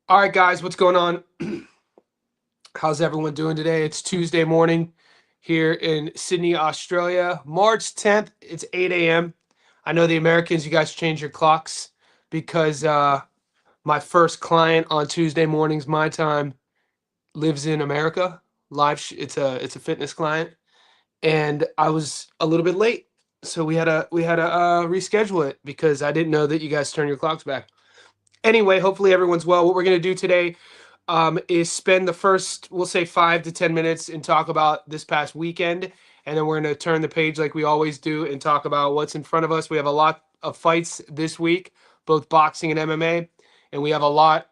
All right, guys, what's going on? How's everyone doing today? It's Tuesday morning here in Sydney, Australia. March 10th, it's 8 a.m. I know the Americans, you guys change your clocks because my first client on Tuesday mornings, my time, lives in America. It's a fitness client, and I was a little bit late, so we had to reschedule it because I didn't know that you guys turn your clocks back. Anyway, hopefully everyone's well. What we're gonna do today is spend the first, we'll say 5 to 10 minutes and talk about this past weekend. And then we're going to turn the page like we always do and talk about what's in front of us. We have a lot of fights this week, both boxing and MMA. And we have a lot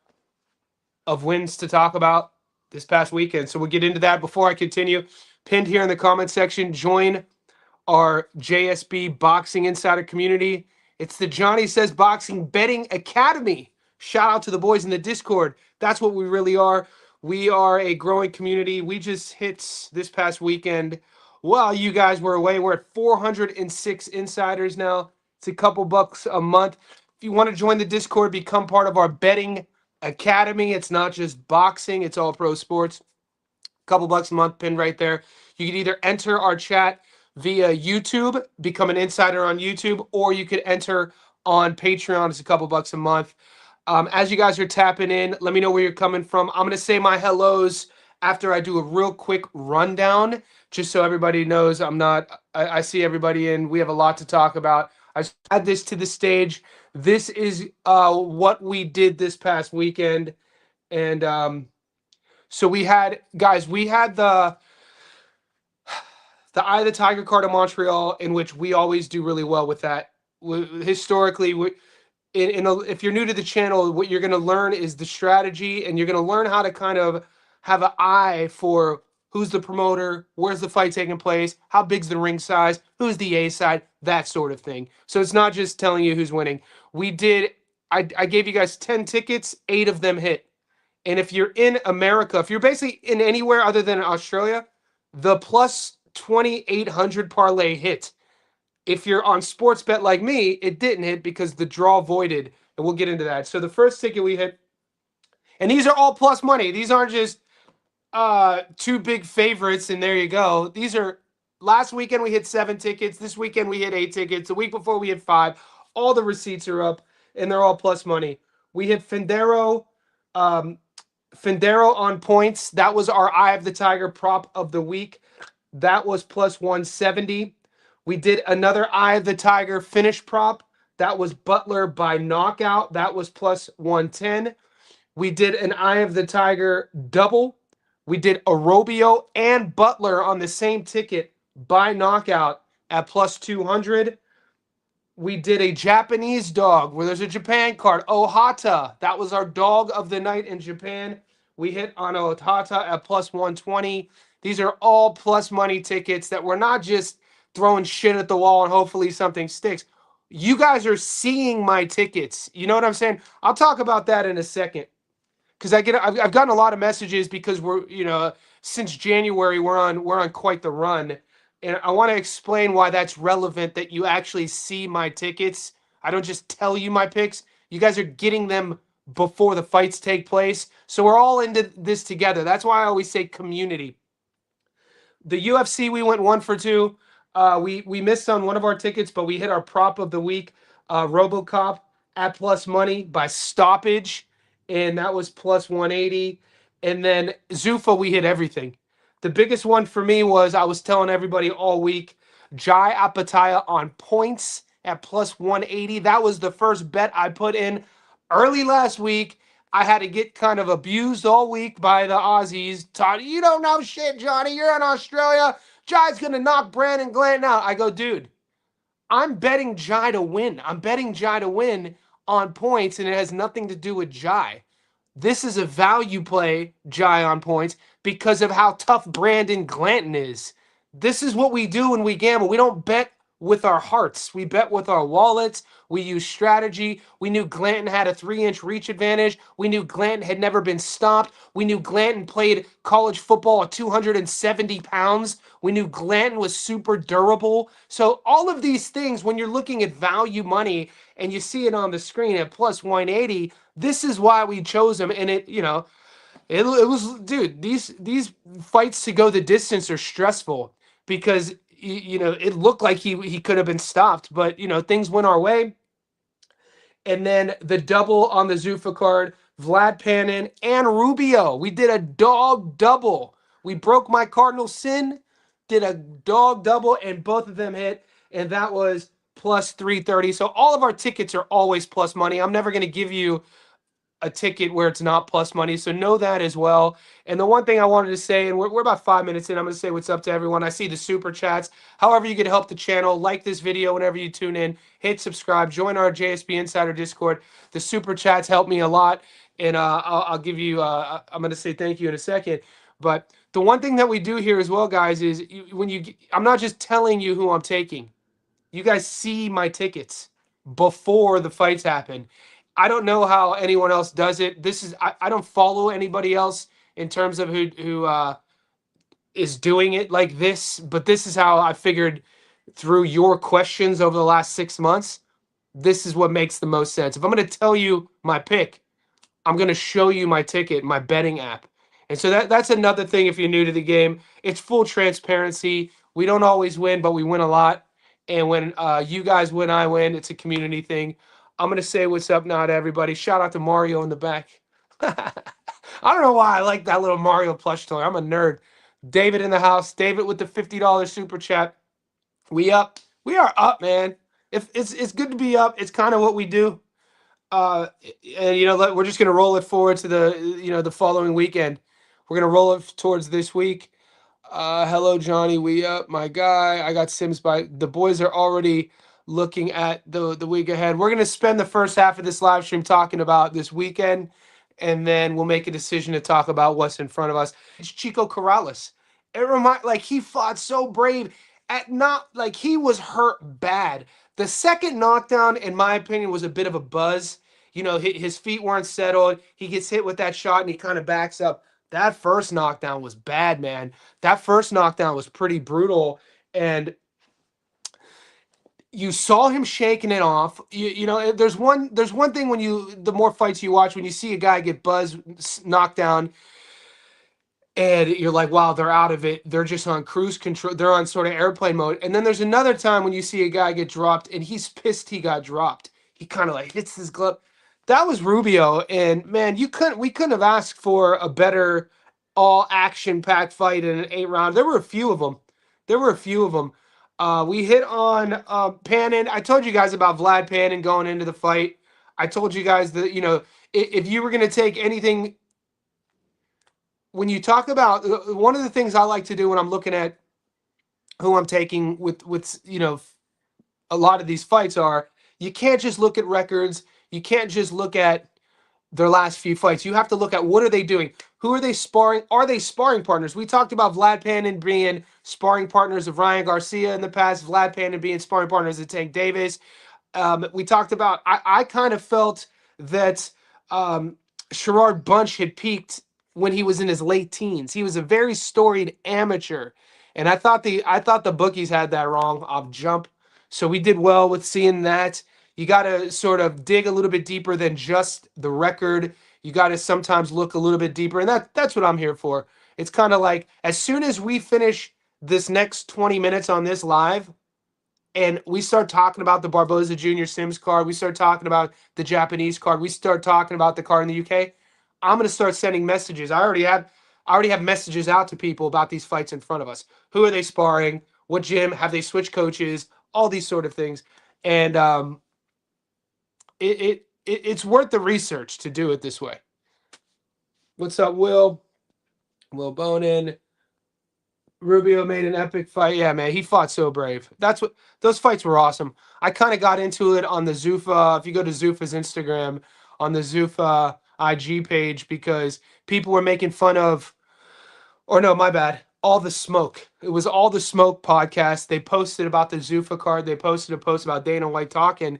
of wins to talk about this past weekend. So we'll get into that. Before I continue, pinned here in the comment section, join our JSB Boxing Insider community. It's the Johnny Says Boxing Betting Academy. Shout out to the boys in the Discord. That's what we really are. We are a growing community. We just hit this past weekend while you guys were away. We're at 406 insiders now. It's a couple bucks a month. If you want to join the Discord, become part of our betting academy. It's not just boxing, it's all pro sports. Couple bucks a month pinned right there. You can either enter our chat via YouTube, become an insider on YouTube, or you could enter on Patreon. It's a couple bucks a month. As you guys are tapping in, let me know where you're coming from. I'm going to say my hellos after I do a real quick rundown, just so everybody knows I see everybody in. We have a lot to talk about. I add this to the stage. This is what we did this past weekend. And so we had the Eye of the Tiger card in Montreal, in which we always do really well with that. Historically, if you're new to the channel, what you're going to learn is the strategy, and you're going to learn how to kind of have an eye for who's the promoter, where's the fight taking place, how big's the ring size, who's the A side, that sort of thing. So it's not just telling you who's winning. I gave you guys 10 tickets, 8 of them hit. And if you're in America, if you're basically in anywhere other than Australia, the plus 2,800 parlay hit. If you're on sports bet like me, it didn't hit because the draw voided, and we'll get into that. So the first ticket we hit, and these are all plus money. These aren't just two big favorites, and there you go. These are, last weekend we hit 7 tickets. This weekend we hit 8 tickets. The week before we hit 5. All the receipts are up, and they're all plus money. We hit Fendero on points. That was our Eye of the Tiger prop of the week. That was plus 170. We did another Eye of the Tiger finish prop. That was Butler by knockout. That was plus 110. We did an Eye of the Tiger double. We did Arobio and Butler on the same ticket by knockout at plus 200. We did a Japanese dog where there's a Japan card. Ohata. That was our dog of the night in Japan. We hit on Ohata at plus 120. These are all plus money tickets that we're not just throwing shit at the wall and hopefully something sticks. You guys are seeing my tickets. You know what I'm saying? I'll talk about that in a second. Because I've gotten a lot of messages because since January we're on quite the run. And I want to explain why that's relevant, that you actually see my tickets. I don't just tell you my picks. You guys are getting them before the fights take place. So we're all into this together. That's why I always say community. The UFC, we went 1 for 2. We missed on one of our tickets, but we hit our prop of the week, RoboCop at plus money by stoppage, and that was plus 180. And then Zuffa, we hit everything. The biggest one for me was, I was telling everybody all week, Jai Apataya on points at plus 180. That was the first bet I put in early last week. I had to get kind of abused all week by the Aussies. Todd, you don't know shit, Johnny. You're in Australia. Jai's going to knock Brandon Glanton out. I go, dude, I'm betting Jai to win. I'm betting Jai to win on points, and it has nothing to do with Jai. This is a value play, Jai on points, because of how tough Brandon Glanton is. This is what we do when we gamble. We don't bet with our hearts. We bet with our wallets. We used strategy. We knew Glanton had a 3-inch reach advantage. We knew Glanton had never been stopped. We knew Glanton played college football at 270 pounds. We knew Glanton was super durable. So all of these things, when you're looking at value money and you see it on the screen at plus 180, this is why we chose him. And it was, dude, these fights to go the distance are stressful because it looked like he could have been stopped, but things went our way. And then the double on the Zuffa card, Vlad Panin and Rubio. We did a dog double. We broke my cardinal sin, did a dog double, and both of them hit, and that was plus 330. So all of our tickets are always plus money. I'm never going to give you a ticket where it's not plus money. So know that as well. And the one thing I wanted to say, and we're about 5 minutes in, I'm going to say what's up to everyone. I see the super chats. However you can help the channel, like this video whenever you tune in, hit subscribe, join our JSB Insider Discord. The super chats help me a lot. And I'll give you, I'm going to say thank you in a second. But the one thing that we do here as well, guys, is I'm not just telling you who I'm taking. You guys see my tickets before the fights happen. I don't know how anyone else does it. I don't follow anybody else in terms of who is doing it like this, but this is how I figured through your questions over the last 6 months. This is what makes the most sense. If I'm going to tell you my pick, I'm going to show you my ticket, my betting app. And so that's another thing if you're new to the game. It's full transparency. We don't always win, but we win a lot. And when you guys win, I win. It's a community thing. I'm going to say what's up now to everybody. Shout out to Mario in the back. I don't know why I like that little Mario plush toy. I'm a nerd. David in the house. David with the $50 super chat. We up. We are up, man. If it's good to be up. It's kind of what we do. And we're just gonna roll it forward to the following weekend. We're gonna roll it towards this week. Hello, Johnny. We up, my guy. I got Sims by the boys are already looking at the week ahead. We're gonna spend the first half of this live stream talking about this weekend, and then we'll make a decision to talk about what's in front of us. It's Chico Corrales. He fought so brave at not like he was hurt bad. The second knockdown, in my opinion, was a bit of a buzz. His feet weren't settled. He gets hit with that shot and he kind of backs up. That first knockdown was bad, man. That first knockdown was pretty brutal. And you saw him shaking it off. There's one thing the more fights you watch, when you see a guy get buzzed, knocked down, and you're like, wow, they're out of it. They're just on cruise control. They're on sort of airplane mode. And then there's another time when you see a guy get dropped and he's pissed he got dropped. He kind of like hits his glove. That was Rubio. And man, we couldn't have asked for a better all action packed fight in an 8-round. There were a few of them. We hit on Panin. I told you guys about Vlad Panin going into the fight. I told you guys that, if you were going to take anything, when you talk about one of the things I like to do when I'm looking at who I'm taking with a lot of these fights are, you can't just look at records. You can't just look at their last few fights. You have to look at what are they doing? Who are they sparring? Are they sparring partners? We talked about Vlad Panin being sparring partners of Ryan Garcia in the past, Vlad Panin being sparring partners of Tank Davis. We talked about, I kind of felt that Sherrard Bunch had peaked when he was in his late teens. He was a very storied amateur. And I thought the bookies had that wrong off jump. So we did well with seeing that. You got to sort of dig a little bit deeper than just the record. You got to sometimes look a little bit deeper. And that's what I'm here for. It's kind of like as soon as we finish this next 20 minutes on this live and we start talking about the Barboza Junior Sims card, we start talking about the Japanese card, we start talking about the card in the UK, I'm going to start sending messages. I already have messages out to people about these fights in front of us. Who are they sparring? What gym? Have they switched coaches? All these sort of things. And it's worth the research to do it this way. What's up, Will? Will Bonin. Rubio made an epic fight. Yeah, man, he fought so brave. Those fights were awesome. I kind of got into it on the Zuffa. If you go to Zuffa's Instagram, on the Zuffa IG page, because people were making fun of, or no, my bad. All the Smoke. It was All the Smoke podcast. They posted about the Zuffa card. They posted a post about Dana White talking.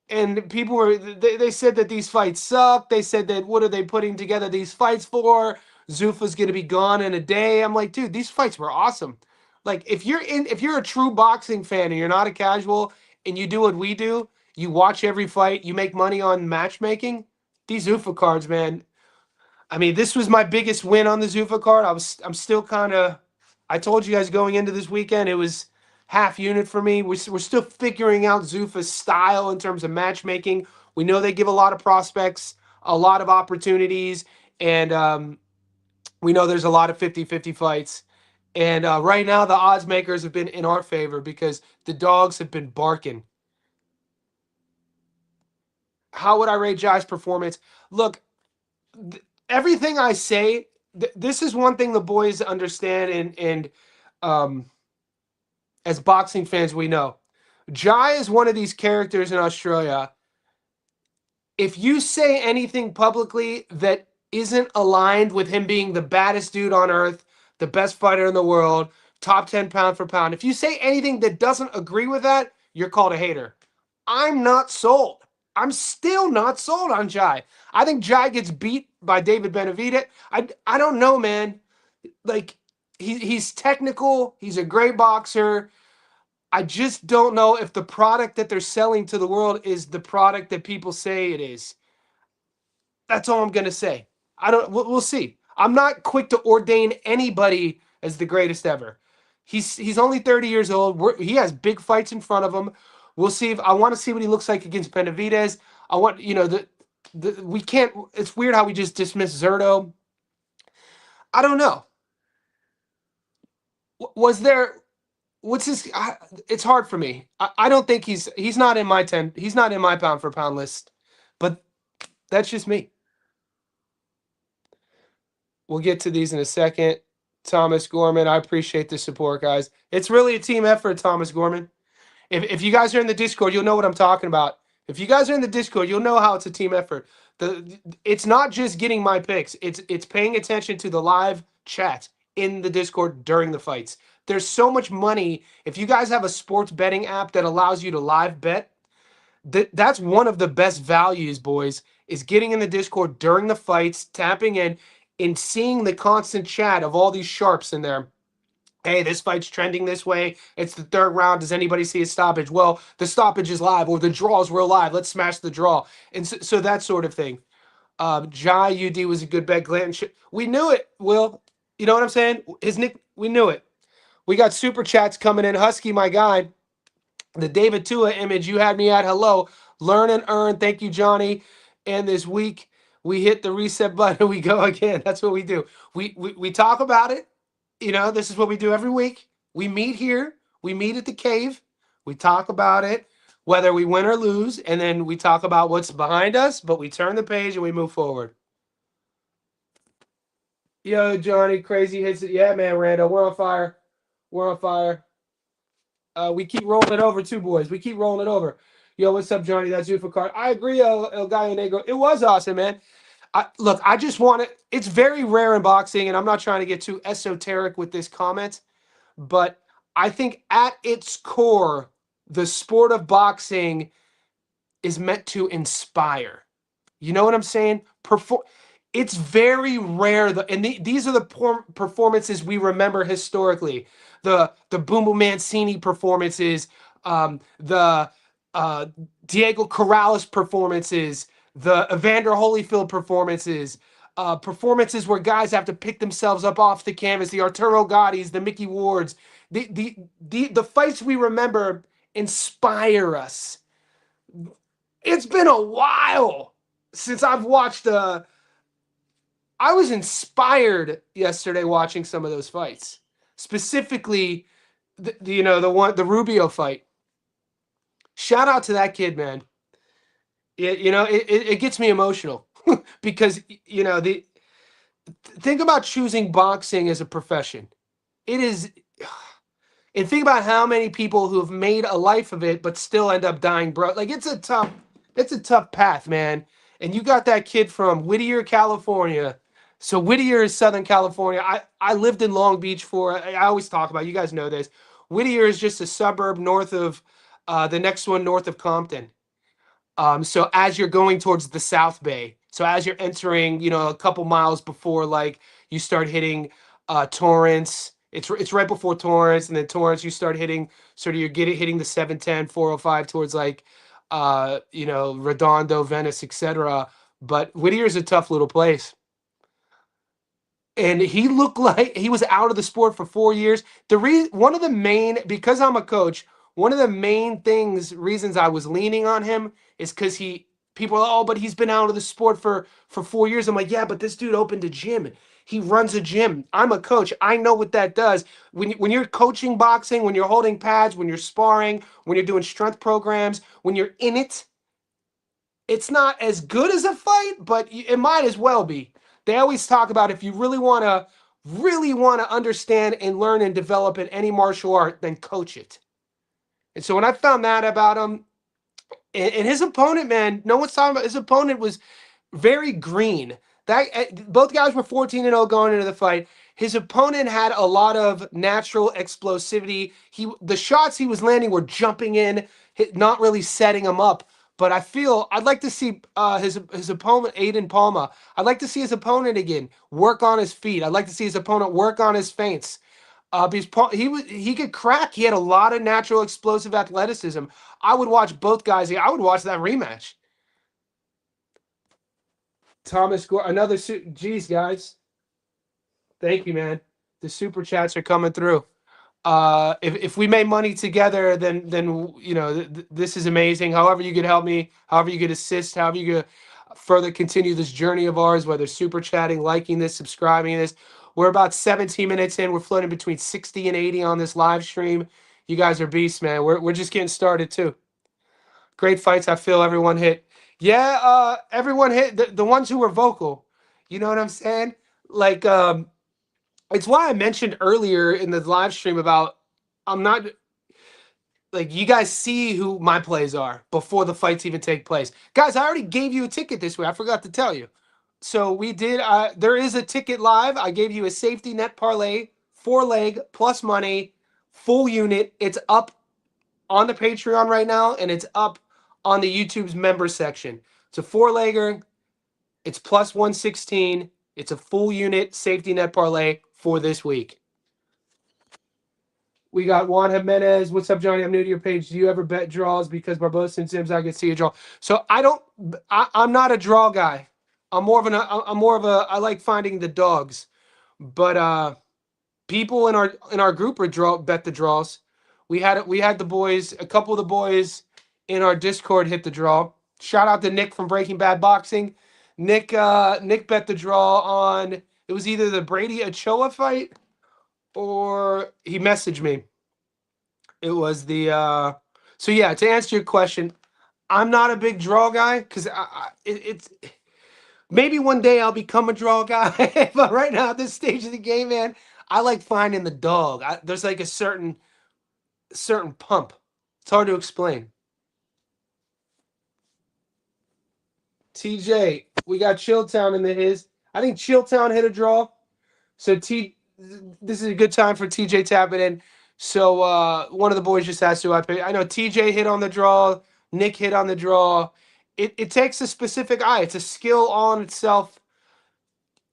And people were, they said that these fights suck. They said that what are they putting together these fights for? Zuffa's going to be gone in a day. I'm like, dude, these fights were awesome. Like if you're a true boxing fan and you're not a casual and you do what we do, you watch every fight, you make money on matchmaking. These Zuffa cards, man, I mean, this was my biggest win on the Zuffa card. I'm still kind of, I told you guys going into this weekend, it was half unit for me. We're still figuring out Zuffa's style in terms of matchmaking. We know they give a lot of prospects, a lot of opportunities, and we know there's a lot of 50-50 fights. And right now, the odds makers have been in our favor because the dogs have been barking. How would I rate Jai's performance? Look, everything I say, this is one thing the boys understand, and as boxing fans, we know Jai is one of these characters in Australia. If you say anything publicly that isn't aligned with him being the baddest dude on earth, the best fighter in the world, top 10 pound for pound, if you say anything that doesn't agree with that, you're called a hater. I'm not sold. I'm still not sold on Jai. I think Jai gets beat by David Benavidez. I don't know, man. Like he's technical. He's a great boxer. I just don't know if the product that they're selling to the world is the product that people say it is. That's all I'm gonna say. I don't. We'll see. I'm not quick to ordain anybody as the greatest ever. He's only 30 years old. He has big fights in front of him. We'll see if I want to see what he looks like against Benavidez. I want we can't. It's weird how we just dismiss Zerto. I don't know. Was there? What's his? It's hard for me. I don't think he's not in my 10. He's not in my pound for pound list. But that's just me. We'll get to these in a second. Thomas Gorman, I appreciate the support, guys. It's really a team effort, Thomas Gorman. If you guys are in the Discord, you'll know what I'm talking about. If you guys are in the Discord, you'll know how it's a team effort. It's not just getting my picks. It's paying attention to the live chat in the Discord during the fights. There's so much money. If you guys have a sports betting app that allows you to live bet, that's one of the best values, boys, is getting in the Discord during the fights, tapping in, and seeing the constant chat of all these sharps in there. Hey, this fight's trending this way. It's the third round. Does anybody see a stoppage? Well, the stoppage is live, or the draws were live. Let's smash the draw. And so that sort of thing. Jai UD was a good bet. Glanton, we knew it, Will. You know what I'm saying? We knew it. We got super chats coming in. Husky, my guy. The David Tua image you had me at. Hello. Learn and earn. Thank you, Johnny. And this week, we hit the reset button. We go again. That's what we do. We talk about it. You know, this is what we do every week. We meet here. We meet at the cave. We talk about it, whether we win or lose, and then we talk about what's behind us, but we turn the page and we move forward. Yo, Johnny, crazy hits it. Yeah, man, Rando, we're on fire. We're on fire. We keep rolling it over too, boys. We keep rolling it over. Yo, what's up, Johnny? That's Zuffa card. I agree, El Gallo Negro. It was awesome, man. Look, I just want it. It's very rare in boxing, and I'm not trying to get too esoteric with this comment, but I think at its core, the sport of boxing is meant to inspire. You know what I'm saying? It's very rare, and these are the performances we remember historically. The Boom Boom Mancini performances, the Diego Corrales performances, the Evander Holyfield performances, performances where guys have to pick themselves up off the canvas, the Arturo Gottis, the Mickey Wards, the fights we remember inspire us. It's been a while since I've watched I was inspired yesterday watching some of those fights, specifically the Rubio fight. Shout out to that kid, man. It gets me emotional because think about choosing boxing as a profession. It is, and think about how many people who have made a life of it but still end up dying broke. Like it's a tough path, man. And you got that kid from Whittier, California, So Whittier is Southern California. I lived in Long Beach for. I always talk about. You guys know this. Whittier is just a suburb north of the next one north of Compton. So as you're going towards the South Bay, so as you're entering, a couple miles before like you start hitting Torrance, it's right before Torrance, and then Torrance you start hitting sort of hitting the 710, 405 towards like Redondo, Venice, etc. But Whittier's a tough little place. And he looked like he was out of the sport for 4 years. One of the main, because I'm a coach, one of the main reasons I was leaning on him is because people are, oh, but he's been out of the sport for 4 years. I'm like, yeah, but this dude opened a gym. He runs a gym. I'm a coach. I know what that does. When you're coaching boxing, when you're holding pads, when you're sparring, when you're doing strength programs, when you're in it, it's not as good as a fight, but it might as well be. They always talk about if you really want to understand and learn and develop in any martial art, then coach it. And so when I found that about him, and his opponent, man, no one's talking about his opponent was very green. Both guys were 14-0 going into the fight. His opponent had a lot of natural explosivity. The shots he was landing were jumping in, not really setting him up. But I'd like to see his opponent, Aiden Palma. I'd like to see his opponent again work on his feet. I'd like to see his opponent work on his feints. Because he could crack. He had a lot of natural explosive athleticism. I would watch both guys. I would watch that rematch. Thomas Gore, geez, guys. Thank you, man. The super chats are coming through. If we made money together, then this is amazing. However you could help me, however you could assist, however you could further continue this journey of ours, whether super chatting, liking this, subscribing to this. We're about 17 minutes in. We're floating between 60 and 80 on this live stream. You guys are beasts, man. We're just getting started too. Great fights. I feel everyone hit. Yeah, everyone hit the ones who were vocal. You know what I'm saying? Like, it's why I mentioned earlier in the live stream about I'm not like you guys see who my plays are before the fights even take place. Guys, I already gave you a ticket this way. I forgot to tell you. So we did. There is a ticket live. I gave you a safety net parlay, 4-leg plus money, full unit. It's up on the Patreon right now, and it's up on the YouTube's member section. It's a 4-legger. It's plus 116. It's a full unit safety net parlay for this week. We got Juan Jimenez. What's up, Johnny? I'm new to your page. Do you ever bet draws? Because Barboza and Sims, I can see a draw. So I'm not a draw guy. I'm more of a. I like finding the dogs, but people in our group bet the draws. We had the boys. A couple of the boys in our Discord hit the draw. Shout out to Nick from Breaking Bad Boxing. Nick bet the draw on. It was either the Brady Ochoa fight or he messaged me. It was the so yeah, to answer your question, I'm not a big draw guy because it's maybe one day I'll become a draw guy, but right now at this stage of the game, man, I like finding the dog. There's like a certain pump. It's hard to explain. TJ, we got Chilltown in the his. I think Chilltown hit a draw. So this is a good time for TJ tapping in. So one of the boys just asked who I picked. I know TJ hit on the draw. Nick hit on the draw. It takes a specific eye. It's a skill all in itself.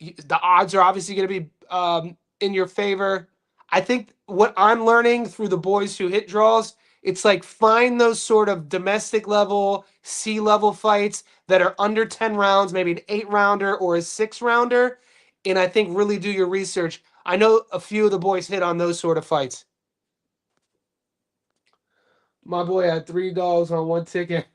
The odds are obviously going to be in your favor. I think what I'm learning through the boys who hit draws, it's like find those sort of domestic level, C-level fights that are under 10 rounds, maybe an 8-rounder or a 6-rounder, and I think really do your research. I know a few of the boys hit on those sort of fights. My boy had $3 on one ticket.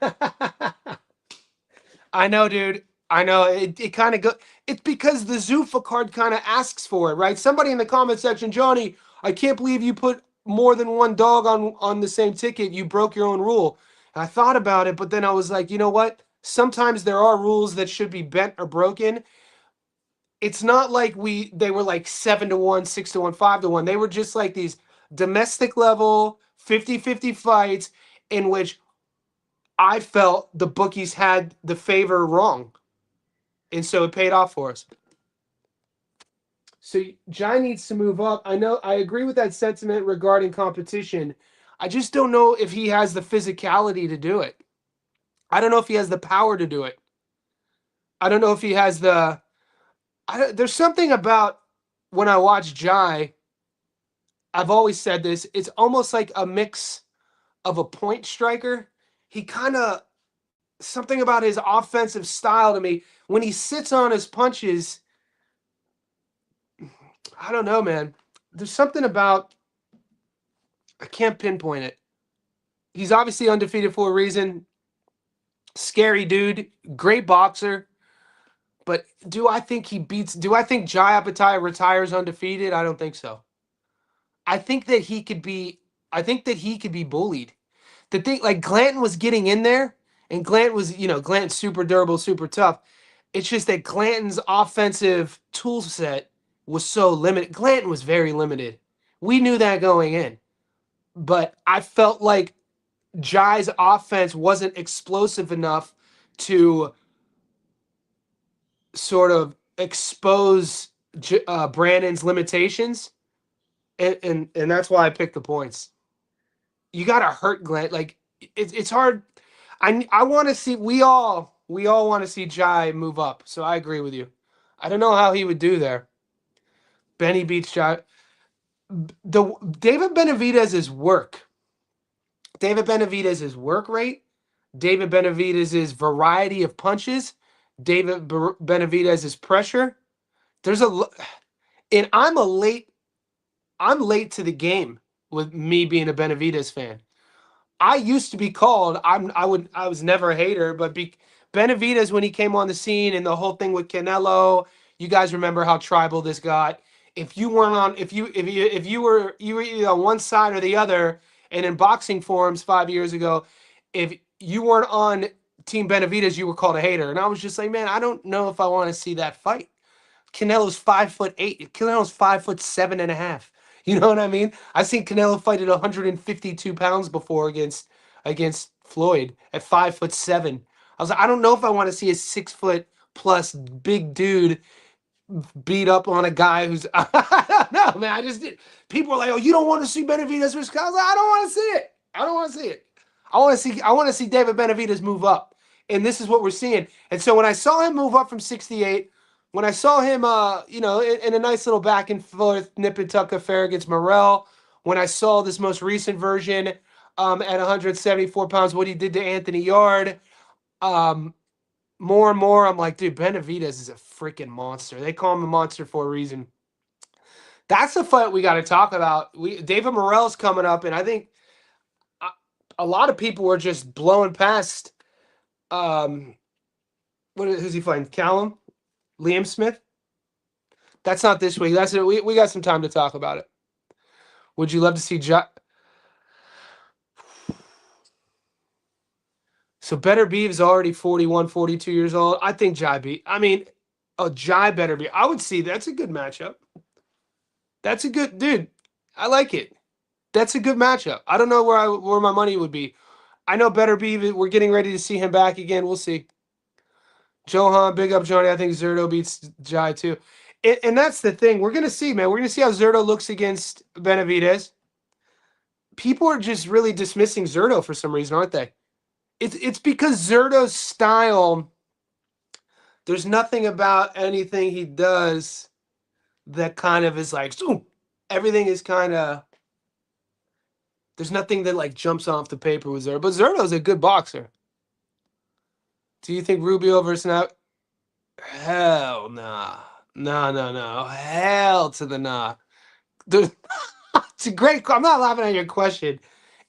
I know, dude. I know it kind of go. It's because the Zuffa card kind of asks for it, right? Somebody in the comment section, Johnny, I can't believe you put more than one dog on the same ticket. You broke your own rule. And I thought about it, but then I was like, you know what? Sometimes there are rules that should be bent or broken. It's not like they were like 7-1, 6-1, 5-1. They were just like these domestic level 50-50 fights in which I felt the bookies had the favor wrong. And so it paid off for us. So Jai needs to move up. I know I agree with that sentiment regarding competition. I just don't know if he has the physicality to do it. I don't know if he has the power to do it. I don't know if he has the. There's something about when I watch Jai. I've always said this. It's almost like a mix of a point striker. He kind of something about his offensive style to me. When he sits on his punches, I don't know, man. There's something about I can't pinpoint it. He's obviously undefeated for a reason. Scary dude, great boxer. But do I think he beats? Do I think Jai Apataya retires undefeated? I don't think so. I think that he could be. I think that he could be bullied. The thing, like Glanton was getting in there, and Glanton was, Glanton's super durable, super tough. It's just that Glanton's offensive tool set was so limited. Glanton was very limited. We knew that going in, but I felt like Jai's offense wasn't explosive enough to sort of expose Brandon's limitations, and that's why I picked the points. You got to hurt Glenn. Like it's hard. I want to see. We all want to see Jai move up. So I agree with you. I don't know how he would do there. Benny beats Jai. The David Benavidez's work. David Benavidez's work rate. David Benavidez's variety of punches. Benavidez's pressure. There's a and I'm late to the game with me being a Benavidez fan. I used to be called I was never a hater, but Benavidez when he came on the scene and the whole thing with Canelo, you guys remember how tribal this got. If you weren't on if you were either on one side or the other, and in boxing forums 5 years ago, if you weren't on Team Benavidez, you were called a hater. And I was just like, man, I don't know if I want to see that fight. Canelo's 5'8". Canelo's 5'7.5". You know what I mean? I've seen Canelo fight at 152 pounds before against Floyd at 5'7". I was like, I don't know if I want to see a 6 foot plus big dude beat up on a guy who's I don't know, man. I just did. People are like, oh, you don't want to see Benavidez versus I was like, I don't want to see it. I don't want to see it. I want to see David Benavidez move up. And this is what we're seeing. And so when I saw him move up from 68, when I saw him in a nice little back and forth nip and tuck affair against Morrell, when I saw this most recent version at 174 pounds, what he did to Anthony Yard, more and more, I'm like, dude, Benavidez is a freaking monster. They call him a monster for a reason. That's the fight we got to talk about. David Morrell's coming up, and I think a lot of people were just blowing past. Who's he fighting? Callum, Liam Smith. That's not this week. That's it. We got some time to talk about it. Would you love to see So Better Beeve's already 41, 42 years old. I think Jai Better Beeve. I would see that's a good matchup. That's a good dude. I like it. That's a good matchup. I don't know where my money would be. I know Better Beeve. We're getting ready to see him back again. We'll see. Johan, big up Johnny. I think Zerto beats Jai too. And that's the thing. We're going to see, man. We're going to see how Zerto looks against Benavidez. People are just really dismissing Zerto for some reason, aren't they? It's because Zerto's style, there's nothing about anything he does that kind of is like, so everything is kind of, there's nothing that like jumps off the paper with Zerto. But Zerto's a good boxer. Do you think Rubio versus now? Hell nah. No. Hell to the nah. It's a great, I'm not laughing at your question.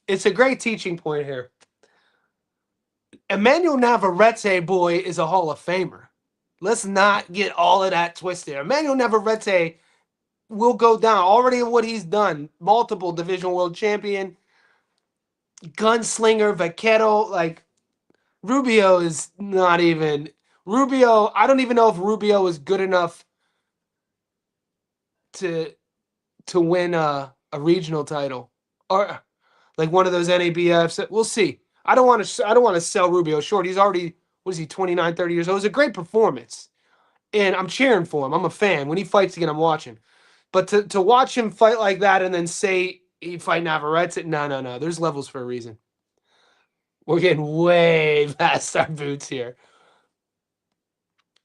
It's a great teaching point here. Emmanuel Navarrete, boy, is a Hall of Famer. Let's not get all of that twisted. Emmanuel Navarrete will go down. Already what he's done. Multiple division world champion. Gunslinger, vaquero. Like, Rubio is not even... Rubio, I don't even know if Rubio is good enough to win a regional title. Or like one of those NABFs. We'll see. I don't want to sell Rubio short. He's already, what is he, 29, 30 years old. It was a great performance. and I'm cheering for him. I'm a fan. When he fights again, I'm watching. But to watch him fight like that and then say he fight Navarrete, no. There's levels for a reason. We're getting way past our boots here.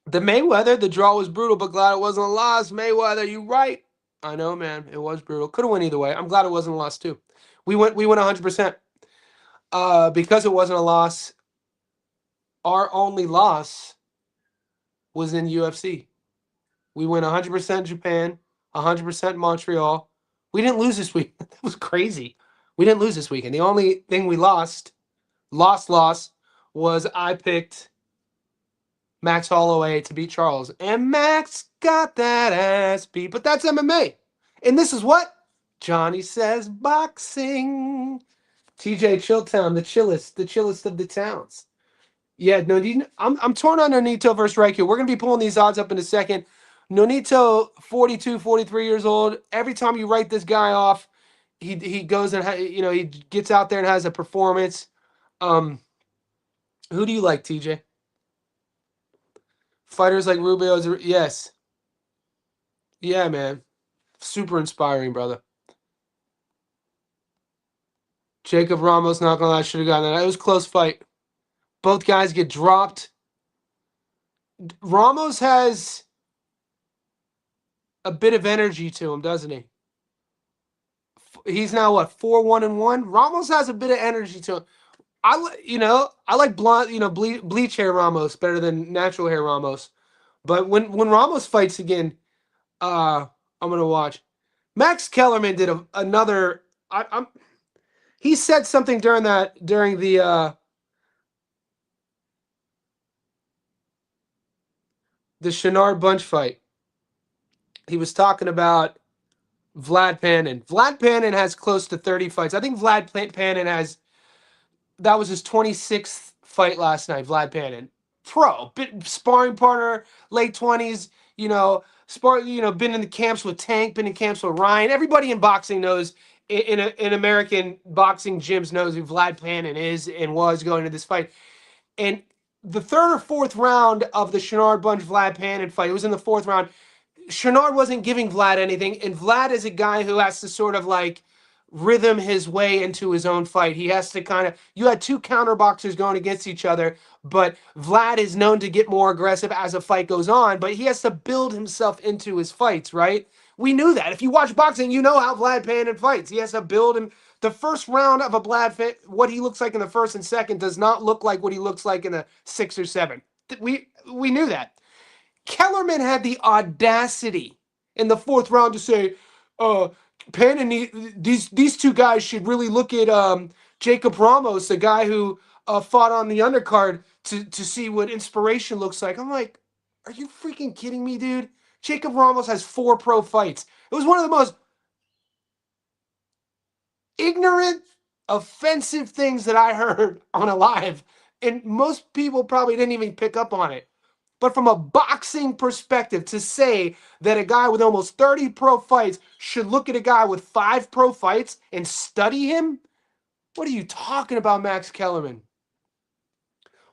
The Mayweather, the draw was brutal, but glad it wasn't a loss. Mayweather, you right. I know, man. It was brutal. Could have went either way. I'm glad it wasn't a loss too. We went 100%. Because it wasn't a loss, our only loss was in UFC. We went 100% Japan, 100% Montreal. We didn't lose this week. That was crazy. We didn't lose this weekend. The only thing we lost, was I picked Max Holloway to beat Charles. And Max got that ass beat. But that's MMA. And this is what? Johnny says boxing. TJ Chilltown, the chillest of the towns. Yeah, no, I'm torn on Nonito versus Raikou. We're going to be pulling these odds up in a second. Nonito, 42, 43 years old. Every time you write this guy off, he goes and he gets out there and has a performance. Who do you like, TJ? Fighters like Rubio's, yes. Yeah, man. Super inspiring, brother. Jacob Ramos, not gonna lie, should have gotten that. It was a close fight. Both guys get dropped. Ramos has a bit of energy to him, doesn't he? He's now what, 4-1-1? Ramos has a bit of energy to him. I like blonde, bleach hair Ramos better than natural hair Ramos. But when Ramos fights again, I'm gonna watch. Max Kellerman did another. He said something during the Chenard Bunch fight. He was talking about Vlad Panin. Vlad Panin has close to 30 fights. I think Vlad Panin that was his 26th fight last night, Vlad Panin. Pro, sparring partner, late 20s, been in the camps with Tank, been in camps with Ryan. Everybody in boxing knows, in American boxing gyms knows who Vlad Panin is and was going to this fight. And the third or fourth round of the Chenard Bunch Vlad Panin fight, it was in the fourth round. Chenard wasn't giving Vlad anything, and Vlad is a guy who has to sort of like rhythm his way into his own fight. He has to you had two counter boxers going against each other, but Vlad is known to get more aggressive as a fight goes on, but he has to build himself into his fights, right? We knew that. If you watch boxing, you know how Vlad Panin fights. He has to build him. The first round of a Vlad, what he looks like in the first and second does not look like what he looks like in the 6 or 7. We knew that. Kellerman had the audacity in the fourth round to say, these two guys should really look at Jacob Ramos, the guy who fought on the undercard, to see what inspiration looks like. I'm like, are you freaking kidding me, dude? Jacob Ramos has 4 pro fights. It was one of the most ignorant, offensive things that I heard on a live, and most people probably didn't even pick up on it. But from a boxing perspective, to say that a guy with almost 30 pro fights should look at a guy with 5 pro fights and study him? What are you talking about, Max Kellerman?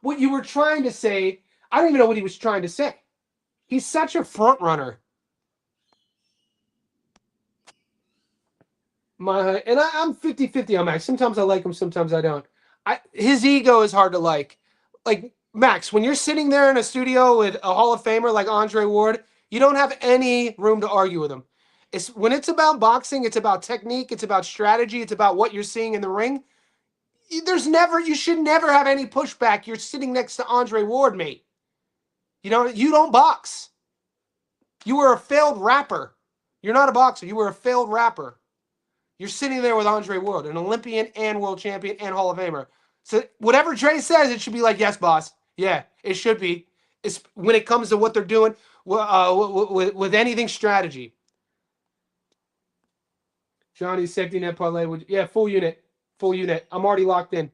What you were trying to say, I don't even know what he was trying to say. He's such a front runner. I'm 50-50 on Max. Sometimes I like him, sometimes I don't. His ego is hard to like. Like, Max, when you're sitting there in a studio with a Hall of Famer like Andre Ward, you don't have any room to argue with him. When it's about boxing, it's about technique, it's about strategy, it's about what you're seeing in the ring. You should never have any pushback. You're sitting next to Andre Ward, mate. You don't box. You were a failed rapper. You're not a boxer. You were a failed rapper. You're sitting there with Andre Ward, an Olympian and world champion and Hall of Famer. So whatever Dre says, it should be like, yes, boss. Yeah, it should be. It's when it comes to what they're doing with anything strategy. Johnny's safety net parlay. Full unit. I'm already locked in.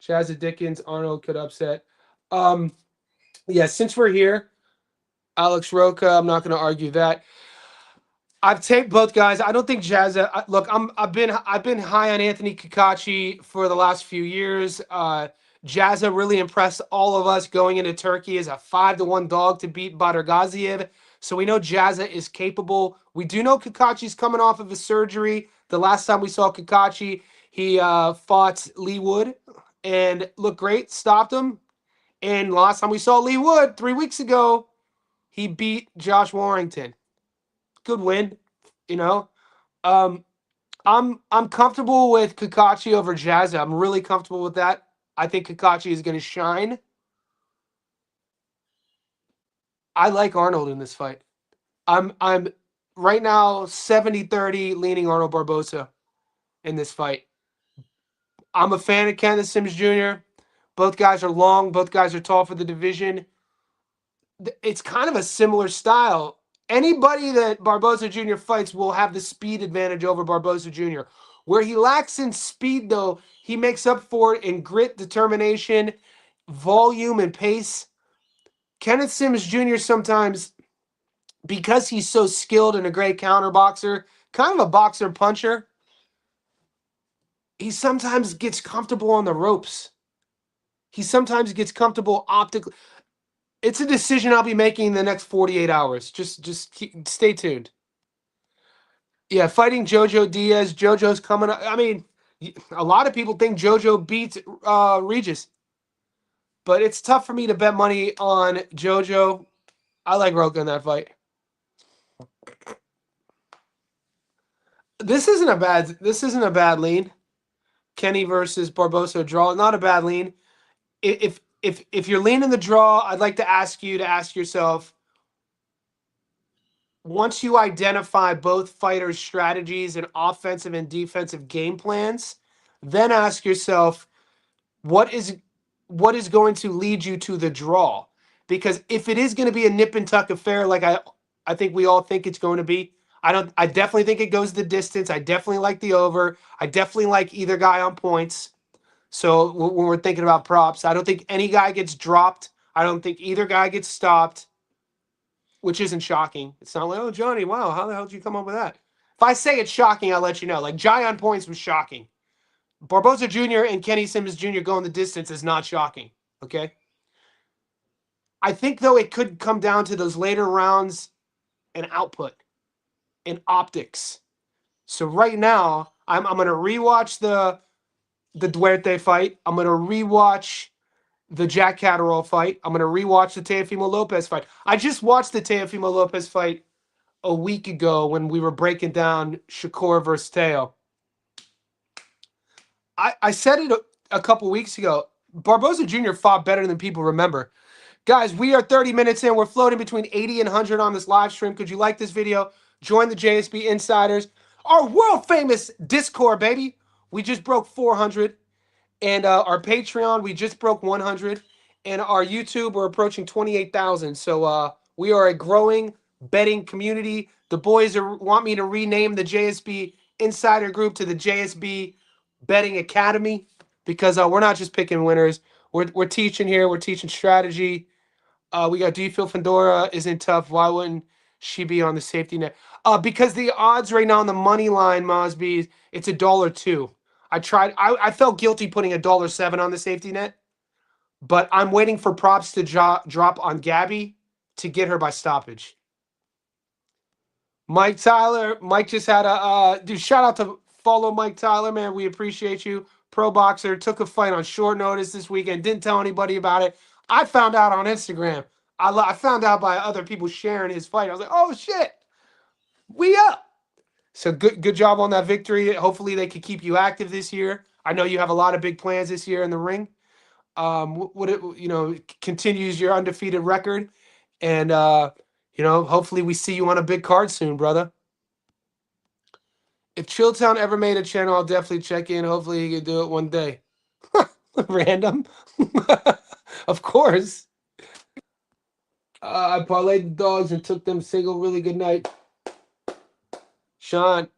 Chazza Dickens, Arnold could upset. Since we're here, Alex Roca, I'm not going to argue that. I've taped both guys. I don't think Jazza. Look, I've been high on Anthony Kakachi for the last few years. Jazza really impressed all of us going into Turkey as a 5-1 dog to beat Badargaziev. So we know Jazza is capable. We do know Kakachi's coming off of a surgery. The last time we saw Kakachi, he fought Lee Wood and looked great, stopped him. And last time we saw Lee Wood 3 weeks ago, he beat Josh Warrington. Good win, you know. Um, I'm comfortable with Kakachi over Jazza. I'm really comfortable with that. I think Kakachi is going to shine. I like Arnold in this fight. I'm right now 70-30 leaning Arnold Barboza in this fight. I'm a fan of Kenneth Sims Jr. Both guys are long, both guys are tall for the division. It's kind of a similar style. Anybody that Barboza Jr. fights will have the speed advantage over Barboza Jr. Where he lacks in speed, though, he makes up for it in grit, determination, volume, and pace. Kenneth Sims Jr. sometimes, because he's so skilled and a great counter boxer, kind of a boxer puncher, he sometimes gets comfortable on the ropes. He sometimes gets comfortable optically. It's a decision I'll be making in the next 48 hours. Stay tuned. Yeah, fighting Jojo Diaz. Jojo's coming up. I mean, a lot of people think Jojo beats Regis, but it's tough for me to bet money on Jojo. I like Roca in that fight. This isn't a bad lean. Kenny versus Barbosa draw. Not a bad lean. If you're leaning the draw, I'd like to ask you to ask yourself, once you identify both fighters' strategies and offensive and defensive game plans, then ask yourself what is going to lead you to the draw. Because if it is going to be a nip and tuck affair, like I think we all think it's going to be, I definitely think it goes the distance. I definitely like the over. I definitely like either guy on points. So when we're thinking about props, I don't think any guy gets dropped. I don't think either guy gets stopped, which isn't shocking. It's not like, oh, Johnny, wow, how the hell did you come up with that? If I say it's shocking, I'll let you know. Like, Jai on points was shocking. Barboza Jr. and Kenny Simmons Jr. going the distance is not shocking, okay? I think, though, it could come down to those later rounds and output and optics. So right now, I'm going to rewatch the Duarte fight. I'm going to rewatch the Jack Catterall fight. I'm going to rewatch the Teofimo Lopez fight. I just watched the Teofimo Lopez fight a week ago when we were breaking down Shakur versus Teo. I said it a couple weeks ago. Barboza Jr. fought better than people remember. Guys, we are 30 minutes in. We're floating between 80 and 100 on this live stream. Could you like this video? Join the JSB Insiders. Our world famous Discord, baby. We just broke 400. And our Patreon, we just broke 100. And our YouTube, we're approaching 28,000. So we are a growing betting community. The boys want me to rename the JSB Insider Group to the JSB Betting Academy because we're not just picking winners. We're teaching here. We're teaching strategy. We got Phil Fandora isn't tough. Why wouldn't she be on the safety net? Because the odds right now on the money line, Mosby, it's $1.02. I felt guilty putting $1.07 on the safety net, but I'm waiting for props to drop on Gabby to get her by stoppage. Mike Tyler, Mike just had a dude. Shout out to follow Mike Tyler, man. We appreciate you. Pro boxer took a fight on short notice this weekend. Didn't tell anybody about it. I found out on Instagram. I found out by other people sharing his fight. I was like, oh shit, we up. So good job on that victory. Hopefully they could keep you active this year. I know you have a lot of big plans this year in the ring. Continues your undefeated record, and hopefully we see you on a big card soon, brother. If Chilltown ever made a channel, I'll definitely check in. Hopefully he can do it one day. Random. Of course. I parlayed the dogs and took them single. Really good night. Shawnee.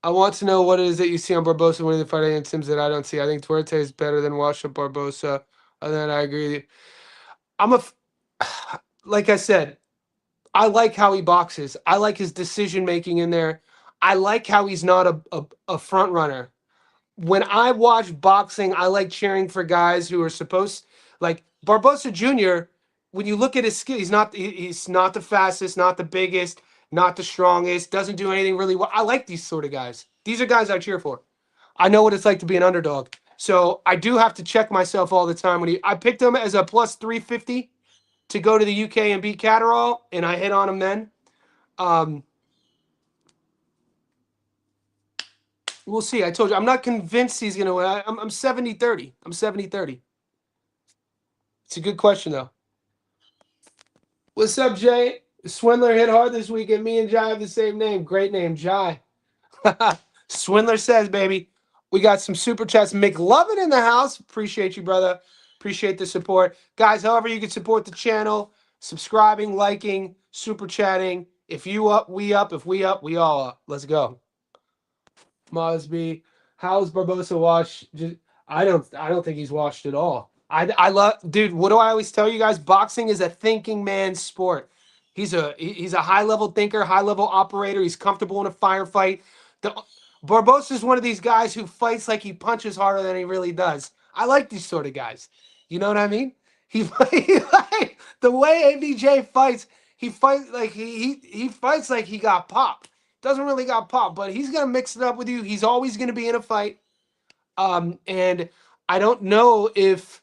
I want to know what it is that you see on Barbosa winning the fight against Sims that I don't see. I think Duarte is better than Washup Barbosa. Other than that, I agree with you. Like I said, I like how he boxes. I like his decision making in there. I like how he's not a front runner. when I watch boxing, I like cheering for guys who are supposed, like Barboza Jr. When you look at his skill, he's not the fastest, not the biggest, not the strongest, doesn't do anything really well. I like these sort of guys. These are guys I cheer for. I know what it's like to be an underdog. So I do have to check myself all the time. I picked him as a plus 350 to go to the UK and beat Catterall, and I hit on him then. Um, we'll see. I told you, I'm not convinced he's going to win. I'm 70-30. I'm 70-30. It's a good question, though. What's up, Jay? Swindler hit hard this weekend. Me and Jai have the same name. Great name, Jai. Swindler says, baby. We got some super chats. McLovin in the house. Appreciate you, brother. Appreciate the support. Guys, however you can support the channel, subscribing, liking, super chatting. If you up, we up. If we up, we all up. Let's go. Mosby. How's Barboza washed? I don't think he's washed at all. I love, dude, what do I always tell you guys? Boxing is a thinking man's sport. He's a high level thinker, high level operator. He's comfortable in a firefight. Barboza is one of these guys who fights like he punches harder than he really does. I like these sort of guys. You know what I mean? Like, the way ABJ fights, he fights like he fights like he got popped. Doesn't really got popped, but he's gonna mix it up with you. He's always gonna be in a fight. And I don't know if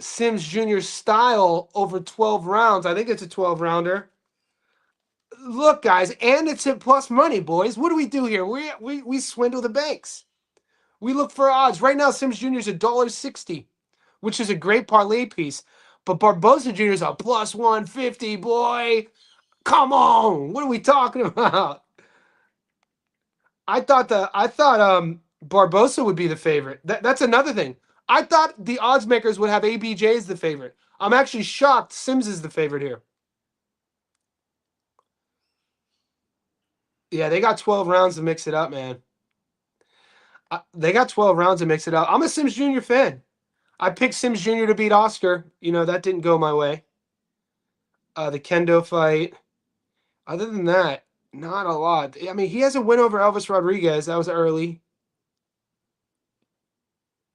Sims Jr.'s style over 12 rounds. I think it's a 12 rounder. Look, guys, and it's at plus money, boys. What do we do here? We swindle the banks. We look for odds. Right now, Sims Jr. is $1.60, which is a great parlay piece. But Barboza Jr. is a plus 150, boy. Come on. What are we talking about? I thought Barboza would be the favorite. That's another thing. I thought the odds makers would have ABJ as the favorite. I'm actually shocked Sims is the favorite here. Yeah, they got 12 rounds to mix it up, man. They got 12 rounds to mix it up. I'm a Sims Jr. fan. I picked Sims Jr. to beat Oscar. You know, that didn't go my way. The Kendo fight. Other than that, not a lot. I mean, he has a win over Elvis Rodriguez. That was early.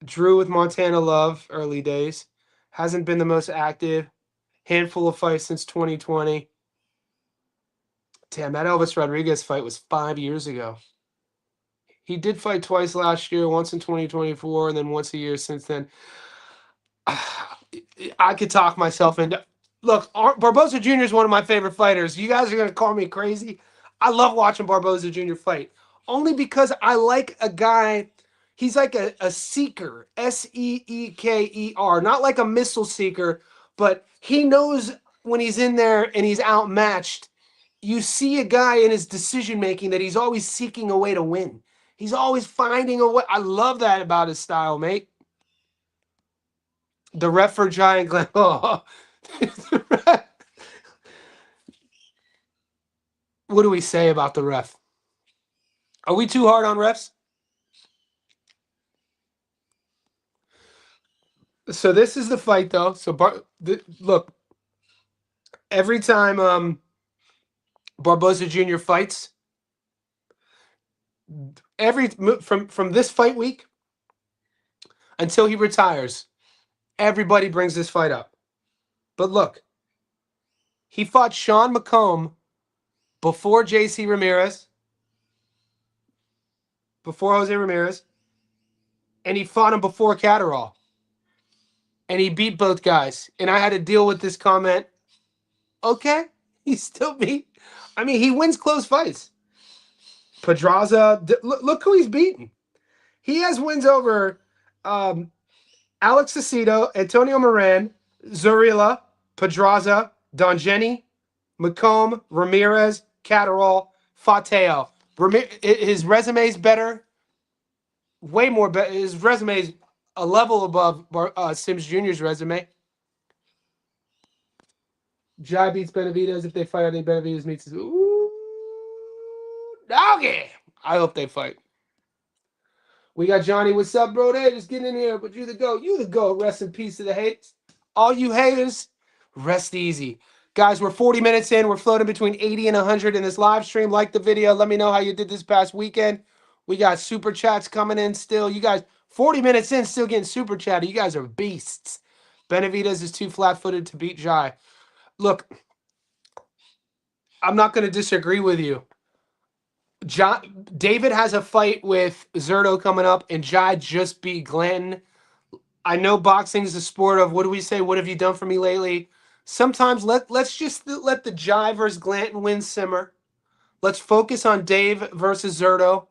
Drew with Montana Love, early days. Hasn't been the most active. Handful of fights since 2020. Damn, that Elvis Rodriguez fight was 5 years ago. He did fight twice last year, once in 2024, and then once a year since then. I could talk myself into. Look, Barboza Jr. is one of my favorite fighters. You guys are going to call me crazy. I love watching Barboza Jr. fight. Only because I like a guy. He's like a seeker. Seeker. Not like a missile seeker, but he knows when he's in there and he's outmatched. You see a guy in his decision making that he's always seeking a way to win. He's always finding a way. I love that about his style, mate. The ref for Giant Glen. Oh. What do we say about the ref? Are we too hard on refs? So this is the fight, though. So look, every time Barboza Jr. fights, from this fight week until he retires, everybody brings this fight up. But look, he fought Sean McComb before JC Ramirez, before Jose Ramirez, and he fought him before Catterall. And he beat both guys. And I had to deal with this comment. Okay, he still beat. I mean, he wins close fights. Pedraza, look who he's beaten. He has wins over Alex Aceto, Antonio Moran, Zorilla, Pedraza, Don Jenny, McComb, Ramirez, Catterall, Fateo. His resume's better. Way more better. His resume's a level above Sims Jr.'s resume. Jai beats Benavidez. If they fight, I think Benavidez meets his. Ooh, doggy. I hope they fight. We got Johnny. What's up, bro? Hey, just get in here. But you the GOAT. You the GOAT. Rest in peace to the haters. All you haters, rest easy. Guys, we're 40 minutes in. We're floating between 80 and 100 in this live stream. Like the video. Let me know how you did this past weekend. We got super chats coming in still. You guys, 40 minutes in, still getting super chatty. You guys are beasts. Benavidez is too flat-footed to beat Jai. Look, I'm not going to disagree with you. David has a fight with Zerto coming up, and Jai just beat Glanton. I know boxing is a sport of, what do we say? What have you done for me lately? Sometimes let's just let the Jai versus Glanton win simmer. Let's focus on Dave versus Zerto,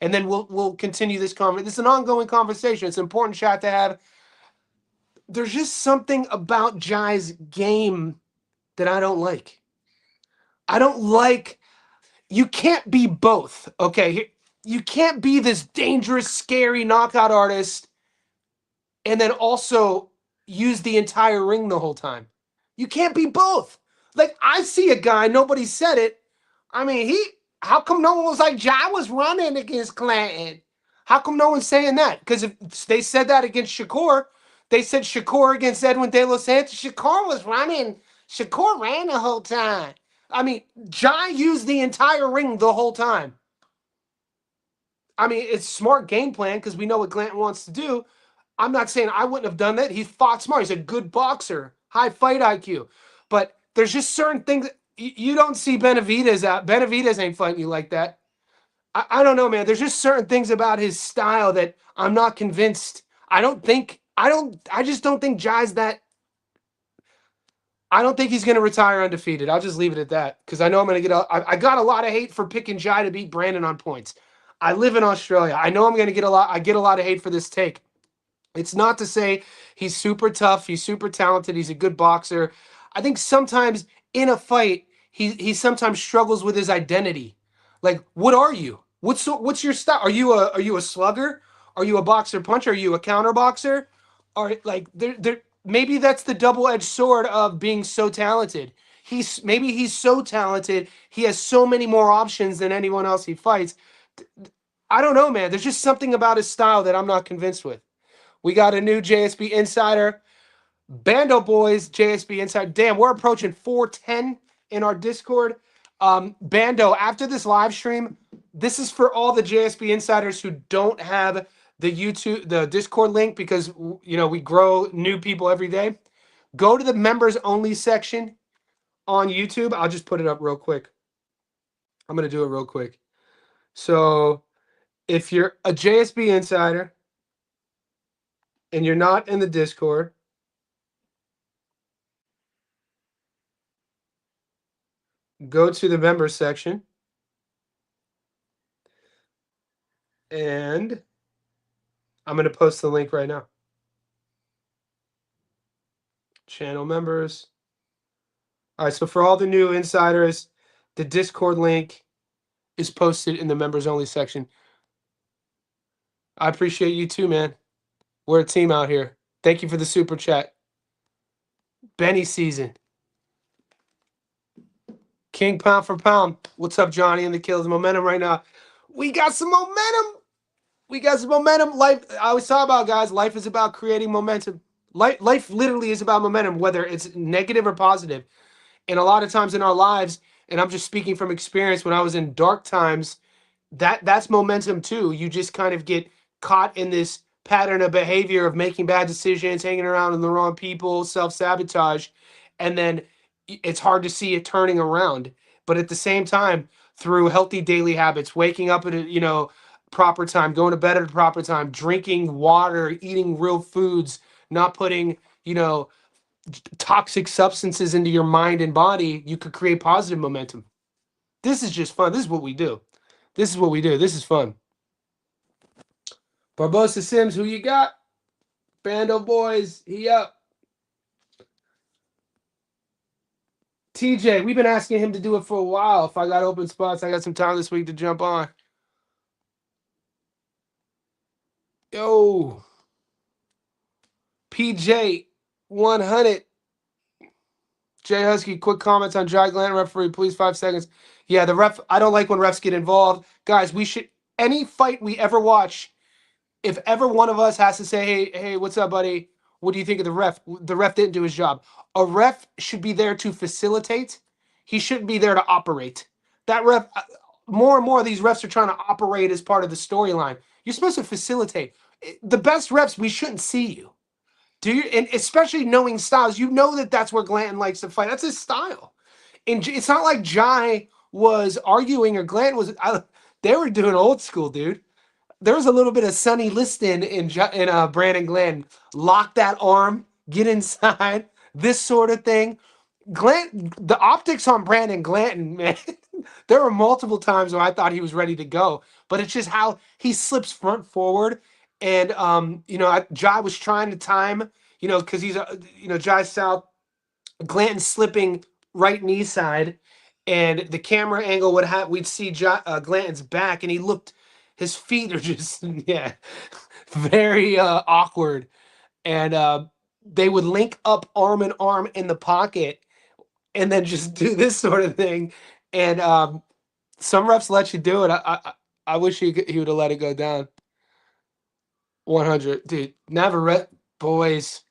and then we'll continue this conversation. This is an ongoing conversation. It's an important chat to have. There's just something about Jai's game that I don't like. I don't like. You can't be both. Okay, you can't be this dangerous, scary knockout artist and then also use the entire ring the whole time. You can't be both. Like, I see a guy, nobody said it. I mean, how come no one was like, Jai was running against Clanton? How come no one's saying that? Because if they said that against Shakur, they said Shakur against Edwin De Los Santos. Shakur was running. Shakur ran the whole time. I mean, Jai used the entire ring the whole time. I mean, it's smart game plan because we know what Glanton wants to do. I'm not saying I wouldn't have done that. He fought smart. He's a good boxer, high fight IQ. But there's just certain things you don't see Benavidez out. Benavidez ain't fighting you like that. I don't know, man. There's just certain things about his style that I'm not convinced. I just don't think Jai's that. I don't think he's going to retire undefeated. I'll just leave it at that because I know I'm going to get I got a lot of hate for picking Jai to beat Brandon on points. I live in Australia. I know I'm going to get a lot. I get a lot of hate for this take. It's not to say he's super tough, he's super talented, he's a good boxer. I think sometimes in a fight, he sometimes struggles with his identity. Like, what are you? What's your style? Are you a slugger? Are you a boxer puncher? Are you a counter boxer? Or like there maybe that's the double-edged sword of being so talented. He's so talented, he has so many more options than anyone else he fights. I don't know, man. There's just something about his style that I'm not convinced with. We got a new JSB Insider. Bando Boys, JSB Insider. Damn, we're approaching 410 in our Discord. Bando, after this live stream, this is for all the JSB Insiders who don't have the Discord link because, you know, we grow new people every day. Go to the members only section on YouTube. I'll just put it up real quick. I'm going to do it real quick. So if you're a JSB Insider and you're not in the Discord, go to the members section and I'm going to post the link right now. Channel members. All right, so for all the new insiders, the Discord link is posted in the members only section. I appreciate you too, man. We're a team out here. Thank you for the super chat. Benny season. King pound for pound. What's up, Johnny and the Kills? Momentum right now. We got some momentum. We got some momentum. Life, I always talk about, guys, life is about creating momentum. Life literally is about momentum, whether it's negative or positive. And a lot of times in our lives, and I'm just speaking from experience, when I was in dark times, that's momentum too. You just kind of get caught in this pattern of behavior of making bad decisions, hanging around with the wrong people, self-sabotage, and then it's hard to see it turning around. But at the same time, through healthy daily habits, waking up at a proper time, going to bed at a proper time, drinking water, eating real foods, not putting toxic substances into your mind and body, you could create positive momentum. This is just fun. This is what we do. This is what we do. This is fun. Barboza Sims, who you got? Bando Boys, he up. TJ, we've been asking him to do it for a while. If I got open spots, I got some time this week to jump on. Yo. PJ, 100. Jay Husky, quick comments on Jai Glanton referee, please. 5 seconds. Yeah, the ref, I don't like when refs get involved. Guys, any fight we ever watch, if ever one of us has to say, hey, what's up, buddy? What do you think of the ref? The ref didn't do his job. A ref should be there to facilitate. He shouldn't be there to operate. That ref, more and more these refs are trying to operate as part of the storyline. You're supposed to facilitate. The best refs, we shouldn't see you. Do you? And especially knowing styles, you know that that's where Glanton likes to fight. That's his style. And it's not like Jai was arguing or Glanton was. They were doing old school, dude. There was a little bit of Sonny Liston in Brandon Glanton. Lock that arm, get inside, this sort of thing. Glanton, the optics on Brandon Glanton, man. There were multiple times where I thought he was ready to go, but it's just how he slips front forward, and Jai was trying to time, because he's Jai South, Glanton slipping right knee side, and the camera angle we'd see Glanton's back, and his feet are just yeah, very awkward, and they would link up arm in arm in the pocket and then just do this sort of thing. And some refs let you do it. I wish he would have let it go down. 100, dude. Navarrete boys.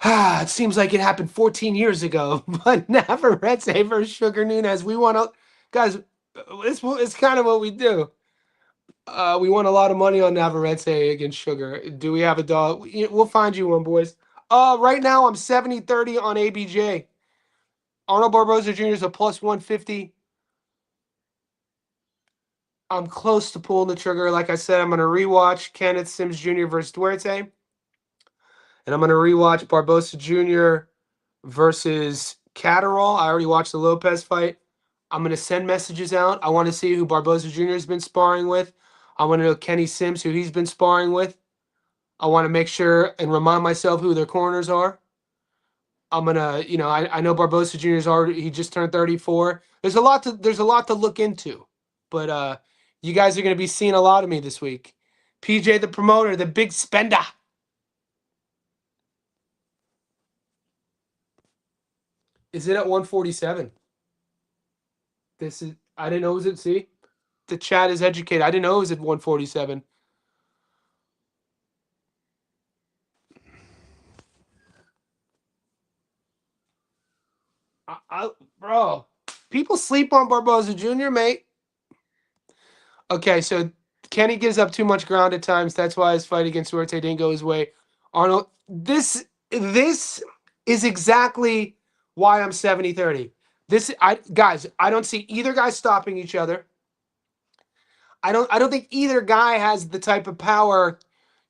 It seems like it happened 14 years ago, but Navarrete versus Sugar Nunez. We want to, guys. It's kind of what we do. We won a lot of money on Navarrete against Sugar. Do we have a dog? We'll find you one, boys. Right now I'm 70-30 on ABJ. Arnold Barboza Jr. is a plus 150. I'm close to pulling the trigger. Like I said, I'm going to rewatch Kenneth Sims Jr. versus Duarte. And I'm going to rewatch Barboza Jr. versus Catterall. I already watched the Lopez fight. I'm going to send messages out. I want to see who Barboza Jr. has been sparring with. I want to know Kenny Sims, who he's been sparring with. I want to make sure and remind myself who their corners are. I'm gonna, I know Barboza Jr. he just turned 34. There's a lot to look into, but you guys are gonna be seeing a lot of me this week. PJ the promoter, the big spender. Is it at 147? I didn't know it was at, see? The chat is educated. I didn't know it was at 147. Bro, people sleep on Barboza Jr., mate. Okay, so Kenny gives up too much ground at times. That's why his fight against Duarte didn't go his way. Arnold, this is exactly why I'm 70-30. Guys, I don't see either guy stopping each other. I don't think either guy has the type of power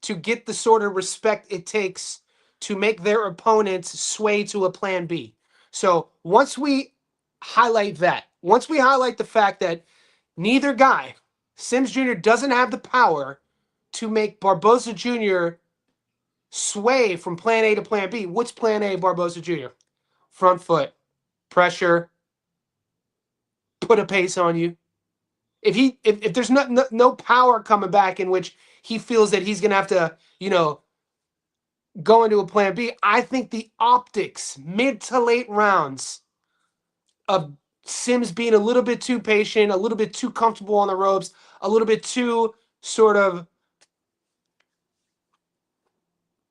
to get the sort of respect it takes to make their opponents sway to a plan B. So once we highlight the fact that neither guy, Sims Jr., doesn't have the power to make Barboza Jr. sway from plan A to plan B. What's plan A, Barboza Jr.? Front foot, pressure, put a pace on you. If there's no power coming back in which he feels that he's gonna have to, go into a plan B, I think the optics, mid to late rounds, of Sims being a little bit too patient, a little bit too comfortable on the ropes, a little bit too sort of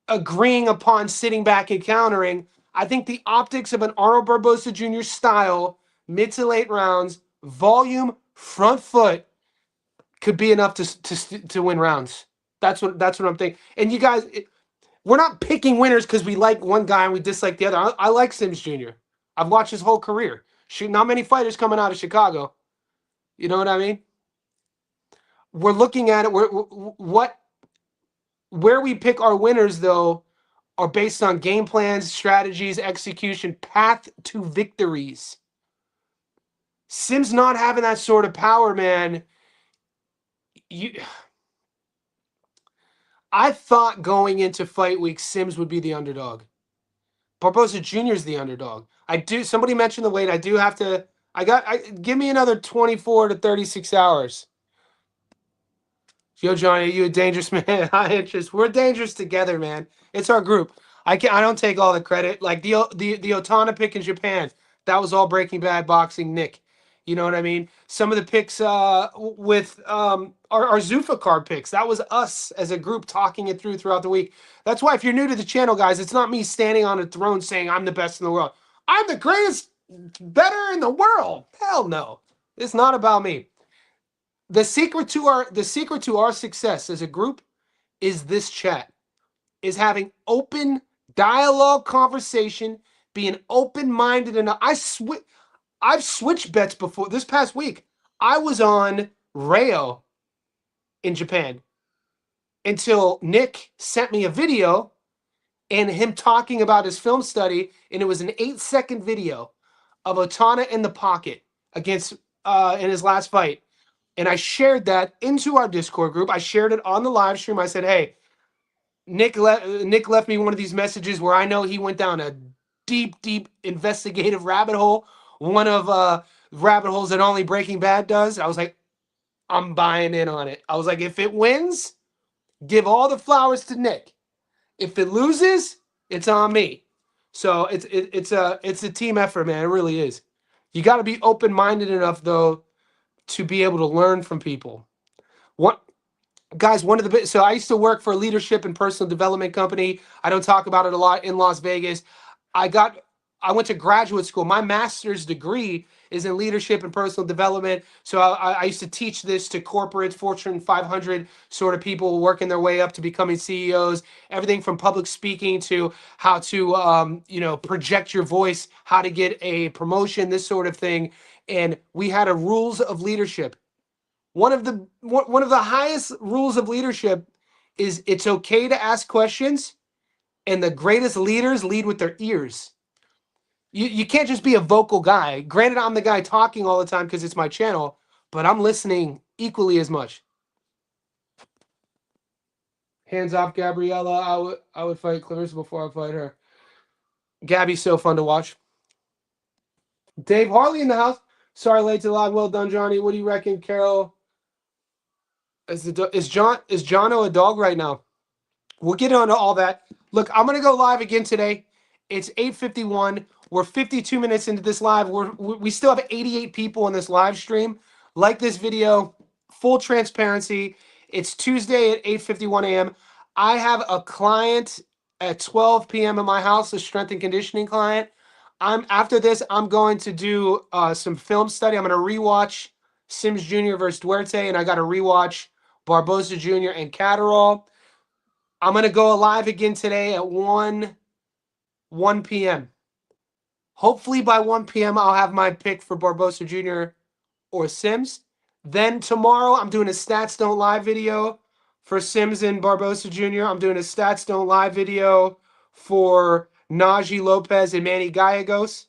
agreeing upon sitting back and countering. I think the optics of an Arnold Barboza Jr. style, mid to late rounds, volume, front foot, could be enough to win rounds. That's what I'm thinking. And you guys, we're not picking winners because we like one guy and we dislike the other. I like Sims Jr. I've watched his whole career. Not many fighters coming out of Chicago. You know what I mean? We're looking at it. Where we pick our winners, though, are based on game plans, strategies, execution, path to victories. Sims not having that sort of power, man. I thought going into fight week, Sims would be the underdog. Barboza Jr. is the underdog. Somebody mentioned the weight. I do have to. Give me another 24 to 36 hours. Yo, Johnny, you a dangerous man. High interest. We're dangerous together, man. It's our group. I don't take all the credit. Like the Otana pick in Japan, that was all Breaking Bad boxing Nick. You know what I mean? Some of the picks with our Zuffa card picks, that was us as a group talking it throughout the week. That's why if you're new to the channel, guys, it's not me standing on a throne saying I'm the best in the world. I'm the greatest better in the world. Hell no. It's not about me. The secret to our success as a group is this chat. Is having open dialogue conversation, being open-minded enough. I've switched bets before. This past week, I was on Rayo in Japan until Nick sent me a video and him talking about his film study, and it was an 8-second video of Otana in the pocket against in his last fight. And I shared that into our Discord group. I shared it on the live stream. I said, hey, Nick left me one of these messages where I know he went down a deep investigative rabbit hole. One of rabbit holes that only Breaking Bad does. I was like, I'm buying in on it. I was like, if it wins, give all the flowers to Nick. If it loses, it's on me. So it's a team effort, man. It really is. You got to be open-minded enough though to be able to learn from people. What guys, one of the so I used to work for a leadership and personal development company. I don't talk about it a lot in Las Vegas. I went to graduate school. My master's degree is in leadership and personal development. So I used to teach this to corporates, Fortune 500 sort of people working their way up to becoming CEOs. Everything from public speaking to how to project your voice, how to get a promotion, this sort of thing. And we had a rules of leadership. One of the highest rules of leadership is it's okay to ask questions, and the greatest leaders lead with their ears. You can't just be a vocal guy. Granted, I'm the guy talking all the time because it's my channel, but I'm listening equally as much. Hands off, Gabriella. I would fight Clarissa before I fight her. Gabby's so fun to watch. Dave Harley in the house. Sorry, late to the live. Well done, Johnny. What do you reckon, Carol? Is Jono a dog right now? We'll get on to all that. Look, I'm going to go live again today. It's 8:51. We're 52 minutes into this live. We still have 88 people in this live stream. Like this video, full transparency. It's Tuesday at 8:51 a.m. I have a client at 12 p.m. in my house, a strength and conditioning client. After this, I'm going to do some film study. I'm going to rewatch Sims Jr. versus Duarte, and I got to rewatch Barboza Jr. and Catterall. I'm going to go live again today at 1 p.m. Hopefully by 1 p.m. I'll have my pick for Barboza Jr. or Sims. Then tomorrow I'm doing a Stats Don't Lie video for Sims and Barboza Jr. I'm doing a Stats Don't Lie video for Najee Lopez and Manny Gallegos.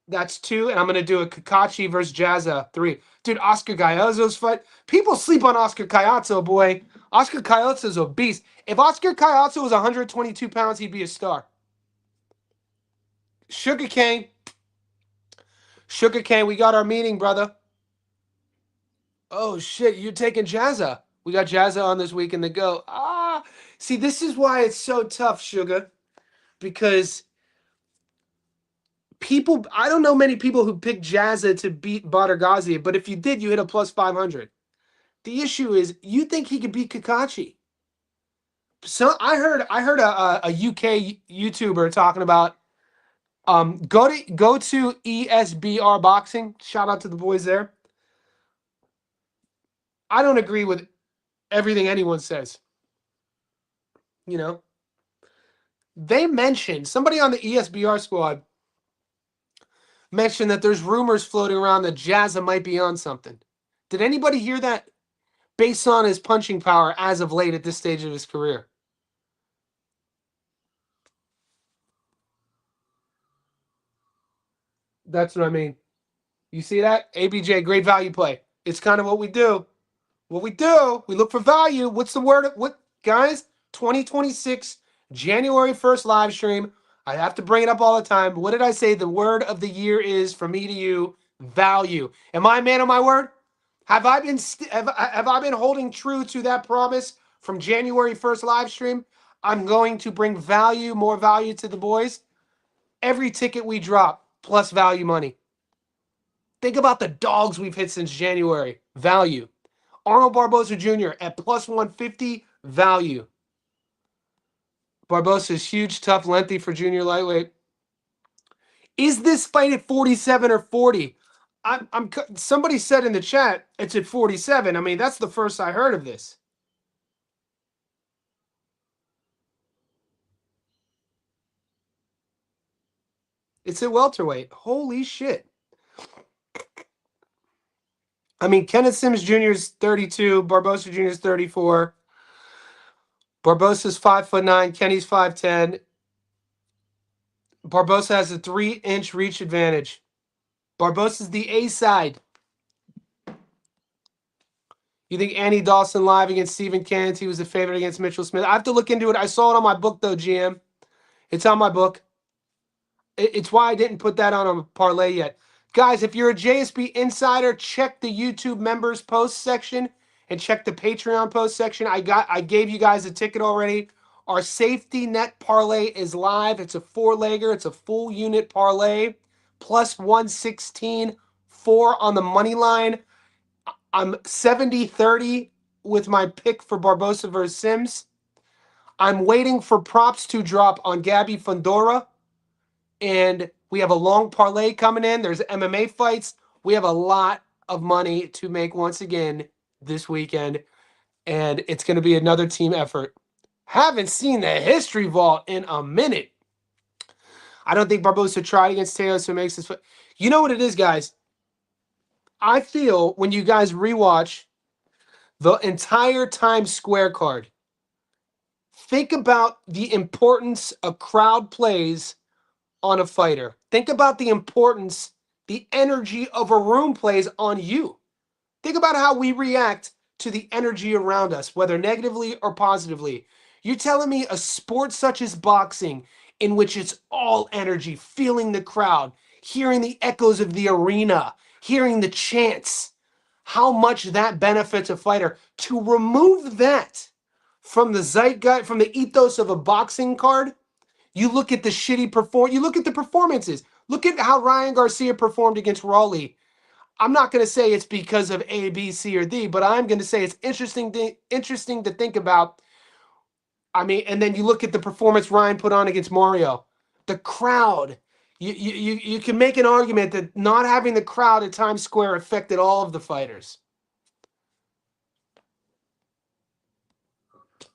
That's 2. And I'm going to do a Kakachi versus Jazza 3. Dude, Oscar Gallegos fight. People sleep on Oscar Caiazzo, boy. Oscar Caiazzo's a beast. If Oscar Caiazzo was 122 pounds, he'd be a star. Sugarcane, we got our meeting, brother. Oh, shit, you're taking Jazza. We got Jazza on this weekend to go. See, this is why it's so tough, Sugar. Because I don't know many people who picked Jazza to beat Badr Ghazi, but if you did, you hit a plus 500. The issue is, you think he could beat Kakachi. So I heard a UK YouTuber talking about go to ESBR Boxing. Shout out to the boys there. I don't agree with everything anyone says. You know, they mentioned, somebody on the ESBR squad mentioned that there's rumors floating around that Jazza might be on something. Did anybody hear that? Based on his punching power as of late at this stage of his career. That's what I mean. You see that? ABJ, great value play. It's kind of what we do. What we do, we look for value. What's the word? What, guys? 2026, January 1st live stream. I have to bring it up all the time. What did I say? The word of the year is, from me to you, value. Am I a man of my word? Have I been holding true to that promise from January 1st live stream? I'm going to bring value, more value to the boys. Every ticket we drop, plus value money. Think about the dogs we've hit since January. Value. Arnold Barboza Jr. at plus 150, value. Barboza is huge, tough, lengthy for junior lightweight. Is this fight at 47 or 40? Somebody said in the chat it's at 47. I mean, that's the first I heard of this. It's at welterweight. Holy shit. I mean, Kenneth Sims Jr. is 32. Barboza Jr. is 34. Barboza's 5'9". Kenny's 5'10". Barboza has a 3-inch reach advantage. Barboza's the A side. You think Annie Dawson live against Stephen Kenneth? He was the favorite against Mitchell Smith. I have to look into it. I saw it on my book, though, GM. It's on my book. It's why I didn't put that on a parlay yet. Guys, if you're a JSB insider, check the YouTube members post section and check the Patreon post section. I gave you guys a ticket already. Our safety net parlay is live. It's a 4-legger. It's a full unit parlay. Plus 116, 4 on the money line. I'm 70-30 with my pick for Barboza versus Sims. I'm waiting for props to drop on Gabby Fundora. And we have a long parlay coming in. There's MMA fights. We have a lot of money to make once again this weekend. And it's going to be another team effort. Haven't seen the history vault in a minute. I don't think Barboza tried against Taylor, so it makes this. You know what it is, guys? I feel when you guys rewatch the entire Times Square card, think about the importance a crowd plays on a fighter. Think about the importance the energy of a room plays on you. Think about how we react to the energy around us, whether negatively or positively. You're telling me a sport such as boxing, in which it's all energy, feeling the crowd, hearing the echoes of the arena, hearing the chants, how much that benefits a fighter. To remove that from the zeitgeist, from the ethos of a boxing card, you look at the you look at the performances. Look at how Ryan Garcia performed against Raleigh. I'm not going to say it's because of A, B, C, or D, but I'm going to say it's interesting to think about. I mean, and then you look at the performance Ryan put on against Mario. The crowd. You can make an argument that not having the crowd at Times Square affected all of the fighters.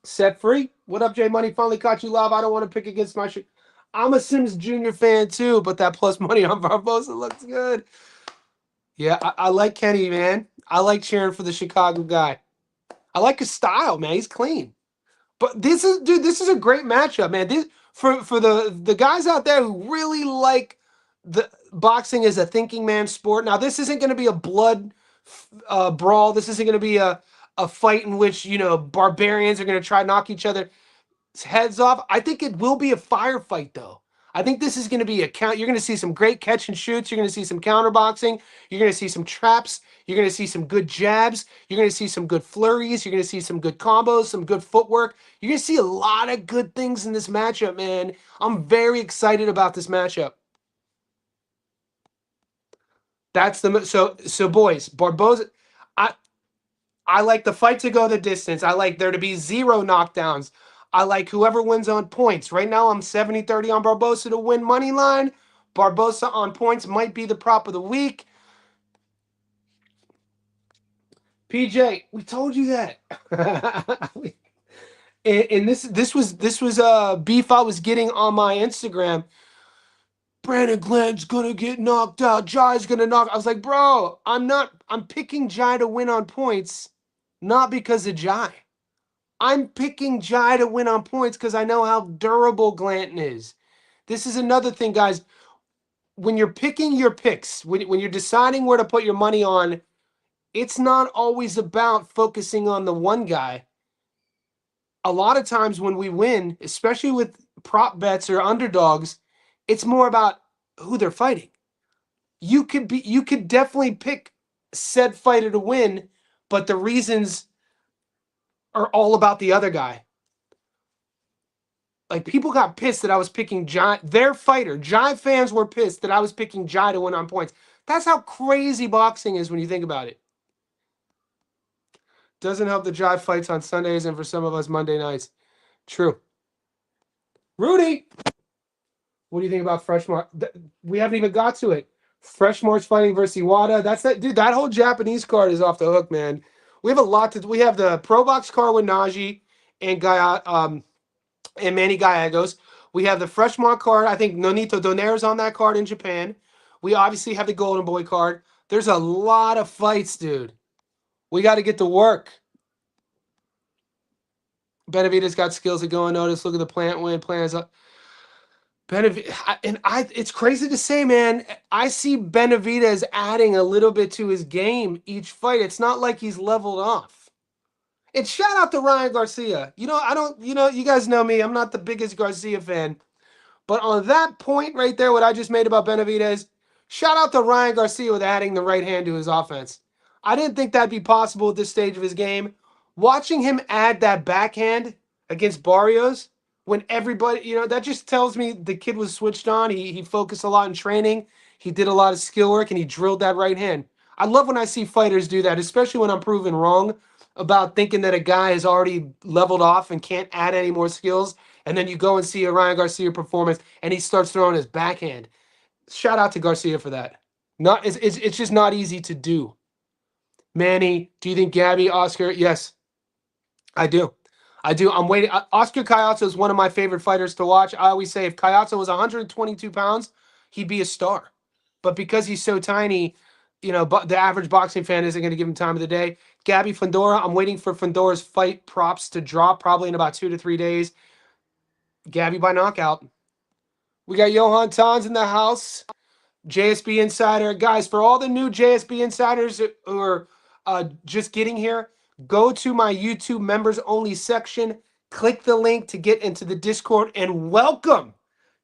Set free. What up, Jay Money? Finally caught you live. I don't want to pick against my shit. I'm a Sims Jr. fan too, but that plus money on Barboza looks good. Yeah, I like Kenny, man. I like cheering for the Chicago guy. I like his style, man. He's clean. But this is a great matchup, man. This for the guys out there who really like the boxing as a thinking man sport. Now, this isn't going to be a blood brawl. This isn't going to be a fight in which, barbarians are going to try to knock each other's heads off. I think it will be a firefight, though. I think this is going to be a count. You're going to see some great catch and shoots. You're going to see some counterboxing. You're going to see some traps. You're going to see some good jabs. You're going to see some good flurries. You're going to see some good combos, some good footwork. You're going to see a lot of good things in this matchup, man. I'm very excited about this matchup. That's the so boys, Barboza. I like the fight to go the distance. I like there to be 0 knockdowns. I like whoever wins on points. Right now, I'm 70-30 on Barboza to win money line. Barboza on points might be the prop of the week. PJ, we told you that. and this was beef I was getting on my Instagram. Brandon Glenn's gonna get knocked out. Jai's gonna knock. I was like, bro, I'm picking Jai to win on points, not because of Jai. I'm picking Jai to win on points because I know how durable Glanton is. This is another thing, guys. When you're picking your picks, when you're deciding where to put your money on, it's not always about focusing on the one guy. A lot of times when we win, especially with prop bets or underdogs, it's more about who they're fighting. You could definitely pick said fighter to win, but the reasons are all about the other guy. Like, people got pissed that I was picking Jai, their fighter. Jai fans were pissed that I was picking Jai to win on points. That's how crazy boxing is when you think about it. Doesn't help the Jai fights on Sundays and for some of us Monday nights. True. Rudy! What do you think about Freshmart? We haven't even got to it. Freshmart's fighting versus Iwata. That's that dude. That whole Japanese card is off the hook, man. We have a lot to. We have the Pro Box card with Najee and and Manny Gallegos. We have the Freshmart card. I think Nonito Donaire's on that card in Japan. We obviously have the Golden Boy card. There's a lot of fights, dude. We got to get to work. Benavidez got skills to go unnoticed. Look at the plant win. Plant is up. It's crazy to say, man. I see Benavidez adding a little bit to his game each fight. It's not like he's leveled off. And shout out to Ryan Garcia. You guys know me. I'm not the biggest Garcia fan. But on that point right there, what I just made about Benavidez, shout out to Ryan Garcia with adding the right hand to his offense. I didn't think that'd be possible at this stage of his game. Watching him add that backhand against Barrios, when everybody, that just tells me the kid was switched on. He focused a lot in training. He did a lot of skill work, and he drilled that right hand. I love when I see fighters do that, especially when I'm proven wrong about thinking that a guy is already leveled off and can't add any more skills. And then you go and see a Ryan Garcia performance, and he starts throwing his backhand. Shout out to Garcia for that. It's just not easy to do. Manny, do you think Gabby, Oscar? Yes, I do. I'm waiting. Oscar Kayatso is one of my favorite fighters to watch. I always say if Kayatso was 122 pounds, he'd be a star. But because he's so tiny, the average boxing fan isn't going to give him time of the day. Gabby Fundora, I'm waiting for Fundora's fight props to drop probably in about 2 to 3 days. Gabby by knockout. We got Johan Tons in the house. JSB Insider. Guys, for all the new JSB Insiders who are just getting here, go to my YouTube members only section. Click the link to get into the Discord, and welcome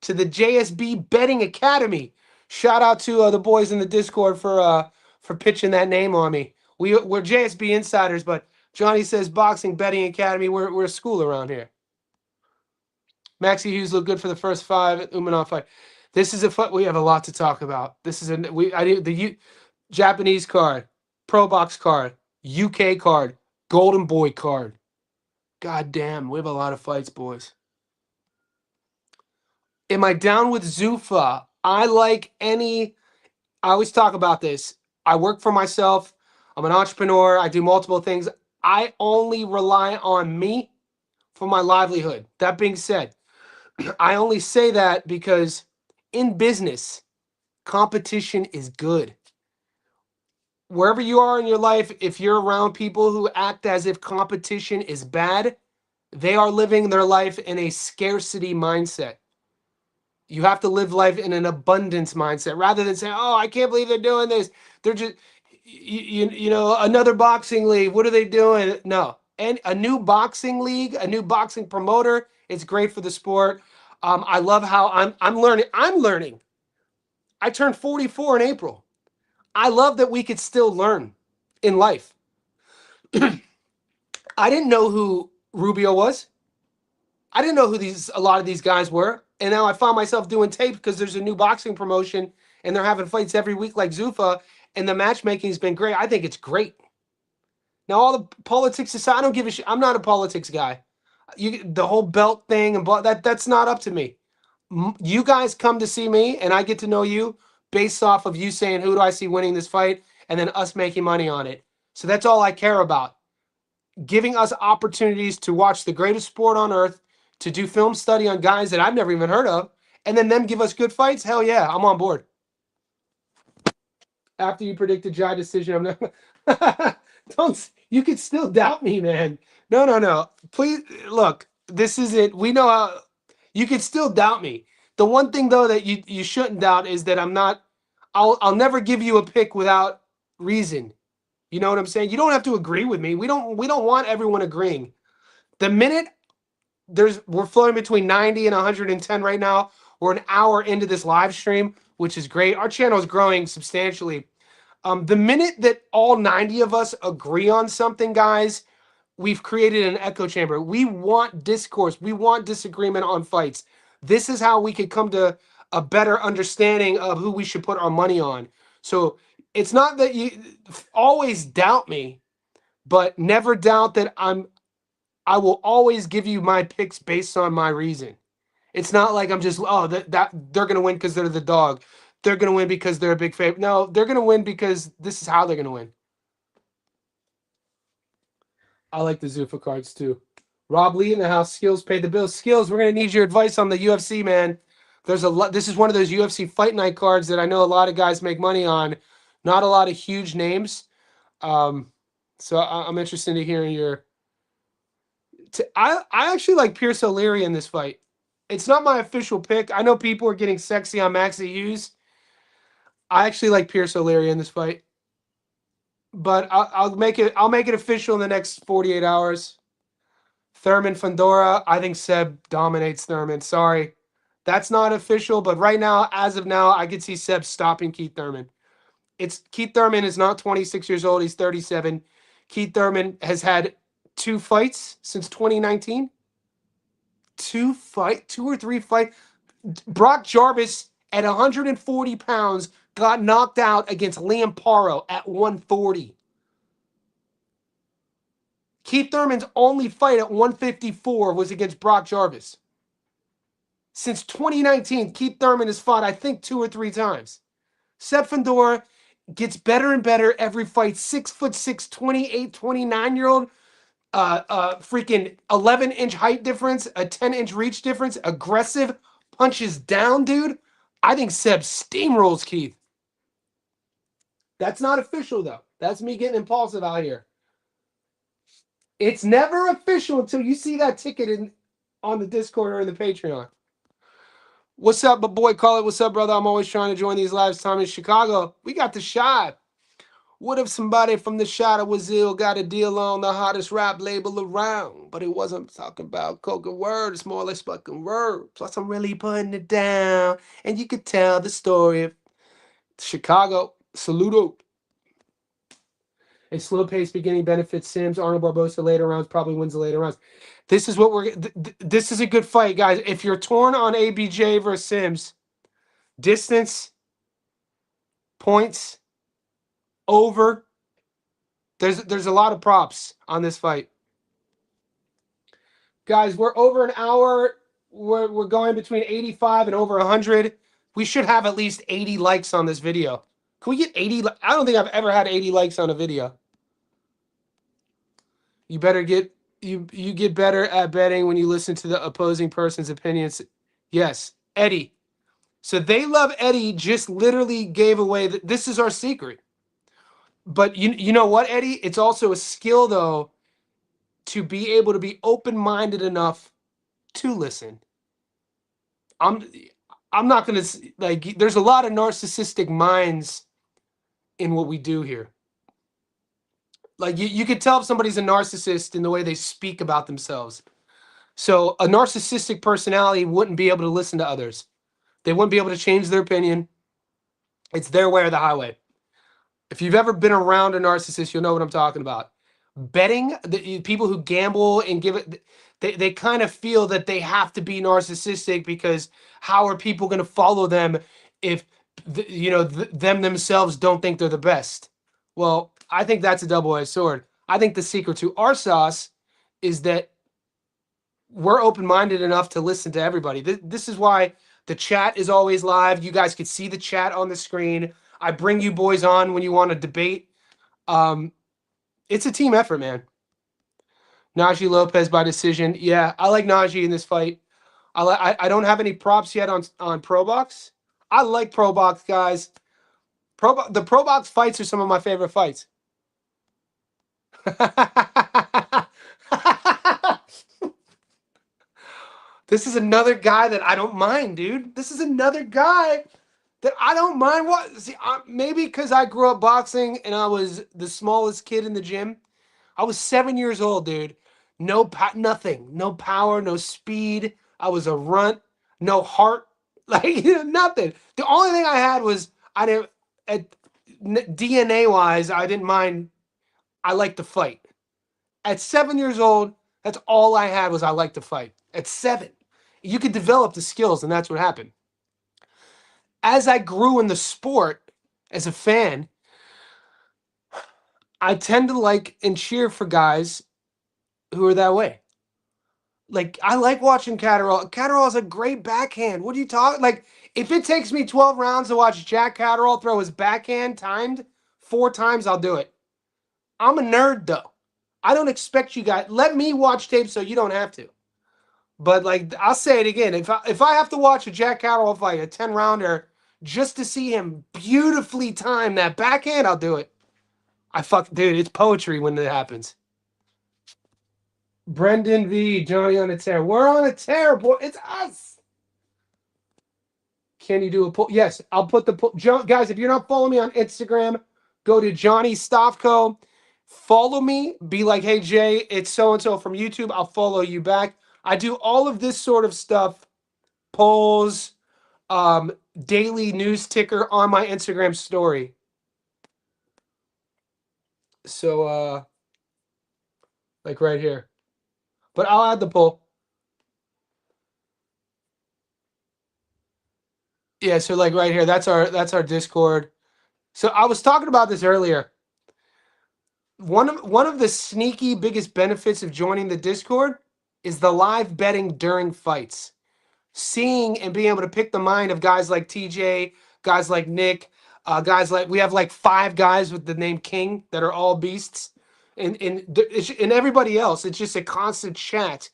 to the JSB Betting Academy. Shout out to the boys in the Discord for pitching that name on me. We're JSB Insiders, but Johnny says Boxing Betting Academy. We're a school around here. Maxie Hughes looked good for the first 5 at Umanov fight. This is a fight. We have a lot to talk about. This is the Japanese card, Pro Box card, UK card, Golden Boy card. God damn, we have a lot of fights, boys. Am I down with Zuffa? I always talk about this. I work for myself. I'm an entrepreneur. I do multiple things. I only rely on me for my livelihood. That being said, I only say that because in business, competition is good. Wherever you are in your life, if you're around people who act as if competition is bad, they are living their life in a scarcity mindset. You have to live life in an abundance mindset rather than saying, oh, I can't believe they're doing this. They're just, another boxing league. What are they doing? No. And a new boxing league, a new boxing promoter, it's great for the sport. I love how I'm learning. I turned 44 in April. I love that we could still learn in life. I didn't know who Rubio was. I didn't know who a lot of these guys were. And now I found myself doing tape because there's a new boxing promotion and they're having fights every week like Zuffa, and the matchmaking has been great. I think it's great. Now, all the politics aside, I don't give a shit. I'm not a politics guy. The whole belt thing and that's not up to me. You guys come to see me and I get to know you based off of you saying, who do I see winning this fight? And then us making money on it. So that's all I care about. Giving us opportunities to watch the greatest sport on earth, to do film study on guys that I've never even heard of, and then them give us good fights. Hell yeah, I'm on board. After you predicted Jai decision, I'm not. You can still doubt me, man. No. Please look. This is it. We know how. You can still doubt me. The one thing though that you shouldn't doubt is that I'm not. I'll never give you a pick without reason. You know what I'm saying? You don't have to agree with me. We don't want everyone agreeing. The minute we're floating between 90 and 110 right now. We're an hour into this live stream, which is great. Our channel is growing substantially. The minute that all 90 of us agree on something, guys, we've created an echo chamber. We want discourse. We want disagreement on fights. This is how we could come to a better understanding of who we should put our money on. So it's not that you always doubt me, but never doubt that I will always give you my picks based on my reason. It's not like I'm just that they're gonna win because they're the dog. They're gonna win because they're a big favorite. No, they're gonna win because this is how they're gonna win. I like the Zuffa cards too. Rob Lee in the house. Skills paid the bills. Skills, we're gonna need your advice on the UFC, man. There's a lot. This is one of those UFC fight night cards that I know a lot of guys make money on. Not a lot of huge names. Um, so I'm interested in hearing your. I actually like Pierce O'Leary in this fight. It's not my official pick. I know people are getting sexy on Maxie Hughes. I actually like Pierce O'Leary in this fight, but I'll make it. I'll make it official in the next 48 hours. Thurman Fandora. I think Seb dominates Thurman. Sorry, that's not official, but right now, as of now, I could see Seb stopping Keith Thurman. It's Keith Thurman is not 26 years old. He's 37. Keith Thurman has had 2 fights since 2019. 2 or 3 fights. Brock Jarvis at 140 pounds got knocked out against Liam Paro at 140. Keith Thurman's only fight at 154 was against Brock Jarvis. Since 2019, Keith Thurman has fought, I think, 2 or 3 times. Seb Fandora gets better and better every fight. 6'6", 28, 29-year-old. Freaking 11-inch height difference, a 10-inch reach difference, aggressive, punches down, dude. I think Seb steamrolls Keith. That's not official, though. That's me getting impulsive out here. It's never official until you see that ticket on the Discord or in the Patreon. What's up, my boy? Call it. What's up, brother? I'm always trying to join these lives. Time in Chicago. We got the shot. What if somebody from the shot of Wazil got a deal on the hottest rap label around? But it wasn't talking about coca word. It's more like spoken word. Plus, I'm really putting it down. And you could tell the story of Chicago. Saludo. A slow pace beginning benefits Sims. Arnold Barboza later rounds probably wins the later rounds. This is what we're. This is a good fight, guys. If you're torn on ABJ versus Sims, distance, points, over. There's a lot of props on this fight, guys. We're over an hour. We're going between 85 and over 100. We should have at least 80 likes on this video. Can we get 80? I don't think I've ever had 80 likes on a video. You better get you get better at betting when you listen to the opposing person's opinions. Yes, Eddie. So they love Eddie just literally gave away that this is our secret. But you know what, Eddie? It's also a skill though to be able to be open-minded enough to listen. I'm not gonna like. There's a lot of narcissistic minds in what we do here. Like you could tell if somebody's a narcissist in the way they speak about themselves. So a narcissistic personality wouldn't be able to listen to others. They wouldn't be able to change their opinion. It's their way or the highway. If you've ever been around a narcissist, you'll know what I'm talking about. Betting, the people who gamble and give it, they kind of feel that they have to be narcissistic because how are people going to follow them if them themselves don't think they're the best? Well, I think that's a double-edged sword. I think the secret to our sauce is that we're open-minded enough to listen to everybody. This is why the chat is always live. You guys can see the chat on the screen. I bring you boys on when you want to debate. It's a team effort, man. Najee Lopez by decision. Yeah, I like Najee in this fight. I don't have any props yet on ProBox. I like ProBox, guys. The ProBox fights are some of my favorite fights. This is another guy that I don't mind, dude. This is another guy that I don't mind. Maybe because I grew up boxing and I was the smallest kid in the gym. I was 7 years old, dude. Nothing. No power, no speed. I was a runt. No heart. Like, nothing. The only thing I had was DNA wise, I didn't mind. I liked to fight. At 7 years old, that's all I had was I liked to fight. At 7. You could develop the skills, and that's what happened. As I grew in the sport as a fan, I tend to like and cheer for guys who are that way. Like, I like watching Catterall. Catterall has a great backhand. What are you talking? Like, if it takes me 12 rounds to watch Jack Catterall throw his backhand timed 4 times, I'll do it. I'm a nerd, though. I don't expect you guys. Let me watch tape so you don't have to. But, like, I'll say it again. If I have to watch a Jack Catterall fight, a 10-rounder, just to see him beautifully time that backhand, I'll do it. Dude, it's poetry when it happens. Brendan V, Johnny on a tear. We're on a tear, boy. It's us. Can you do a poll? Yes, I'll put the poll. Guys, if you're not following me on Instagram, go to Johnny Stavko. Follow me. Be like, hey, Jay, it's so-and-so from YouTube. I'll follow you back. I do all of this sort of stuff, polls, daily news ticker on my Instagram story. So, like right here. But I'll add the poll. Yeah, so like right here, that's our Discord. So I was talking about this earlier. One of the sneaky biggest benefits of joining the Discord is the live betting during fights. Seeing and being able to pick the mind of guys like TJ, guys like Nick, guys like we have like 5 guys with the name King that are all beasts, and everybody else. It's just a constant chat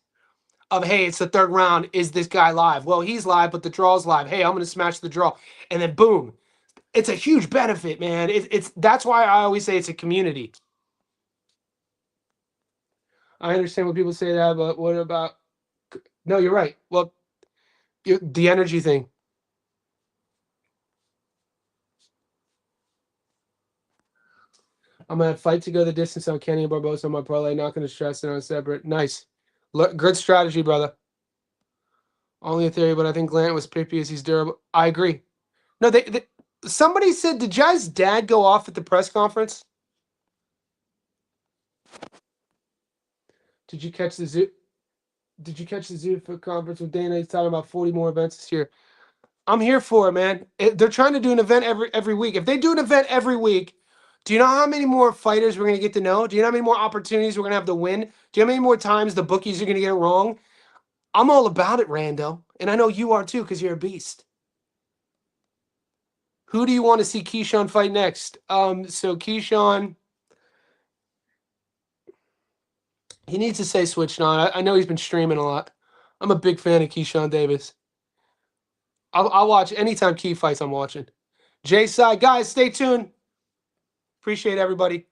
of, hey, it's the third round. Is this guy live? Well, he's live, but the draw's live. Hey, I'm gonna smash the draw, and then boom, it's a huge benefit, man. It's that's why I always say it's a community. I understand what people say that, but what about? No, you're right. Well, the energy thing. I'm gonna fight to go the distance on Kenny and Barboza on my parlay. Not gonna stress it on separate. Nice, good strategy, brother. Only a theory, but I think Grant was pippy as he's durable. I agree. No, somebody said, did Jai's dad go off at the press conference? Did you catch the zoo? Did you catch the zoo for conference with Dana? He's talking about 40 more events this year. I'm here for it, man. They're trying to do an event every week. If they do an event every week, do you know how many more fighters we're going to get to know? Do you know how many more opportunities we're going to have to win? Do you know how many more times the bookies are going to get it wrong? I'm all about it, Rando. And I know you are too, because you're a beast. Who do you want to see Keyshawn fight next? So Keyshawn, he needs to say switched on. I know he's been streaming a lot. I'm a big fan of Keyshawn Davis. I'll watch anytime Key fights. I'm watching. Jay Side, guys, stay tuned. Appreciate everybody.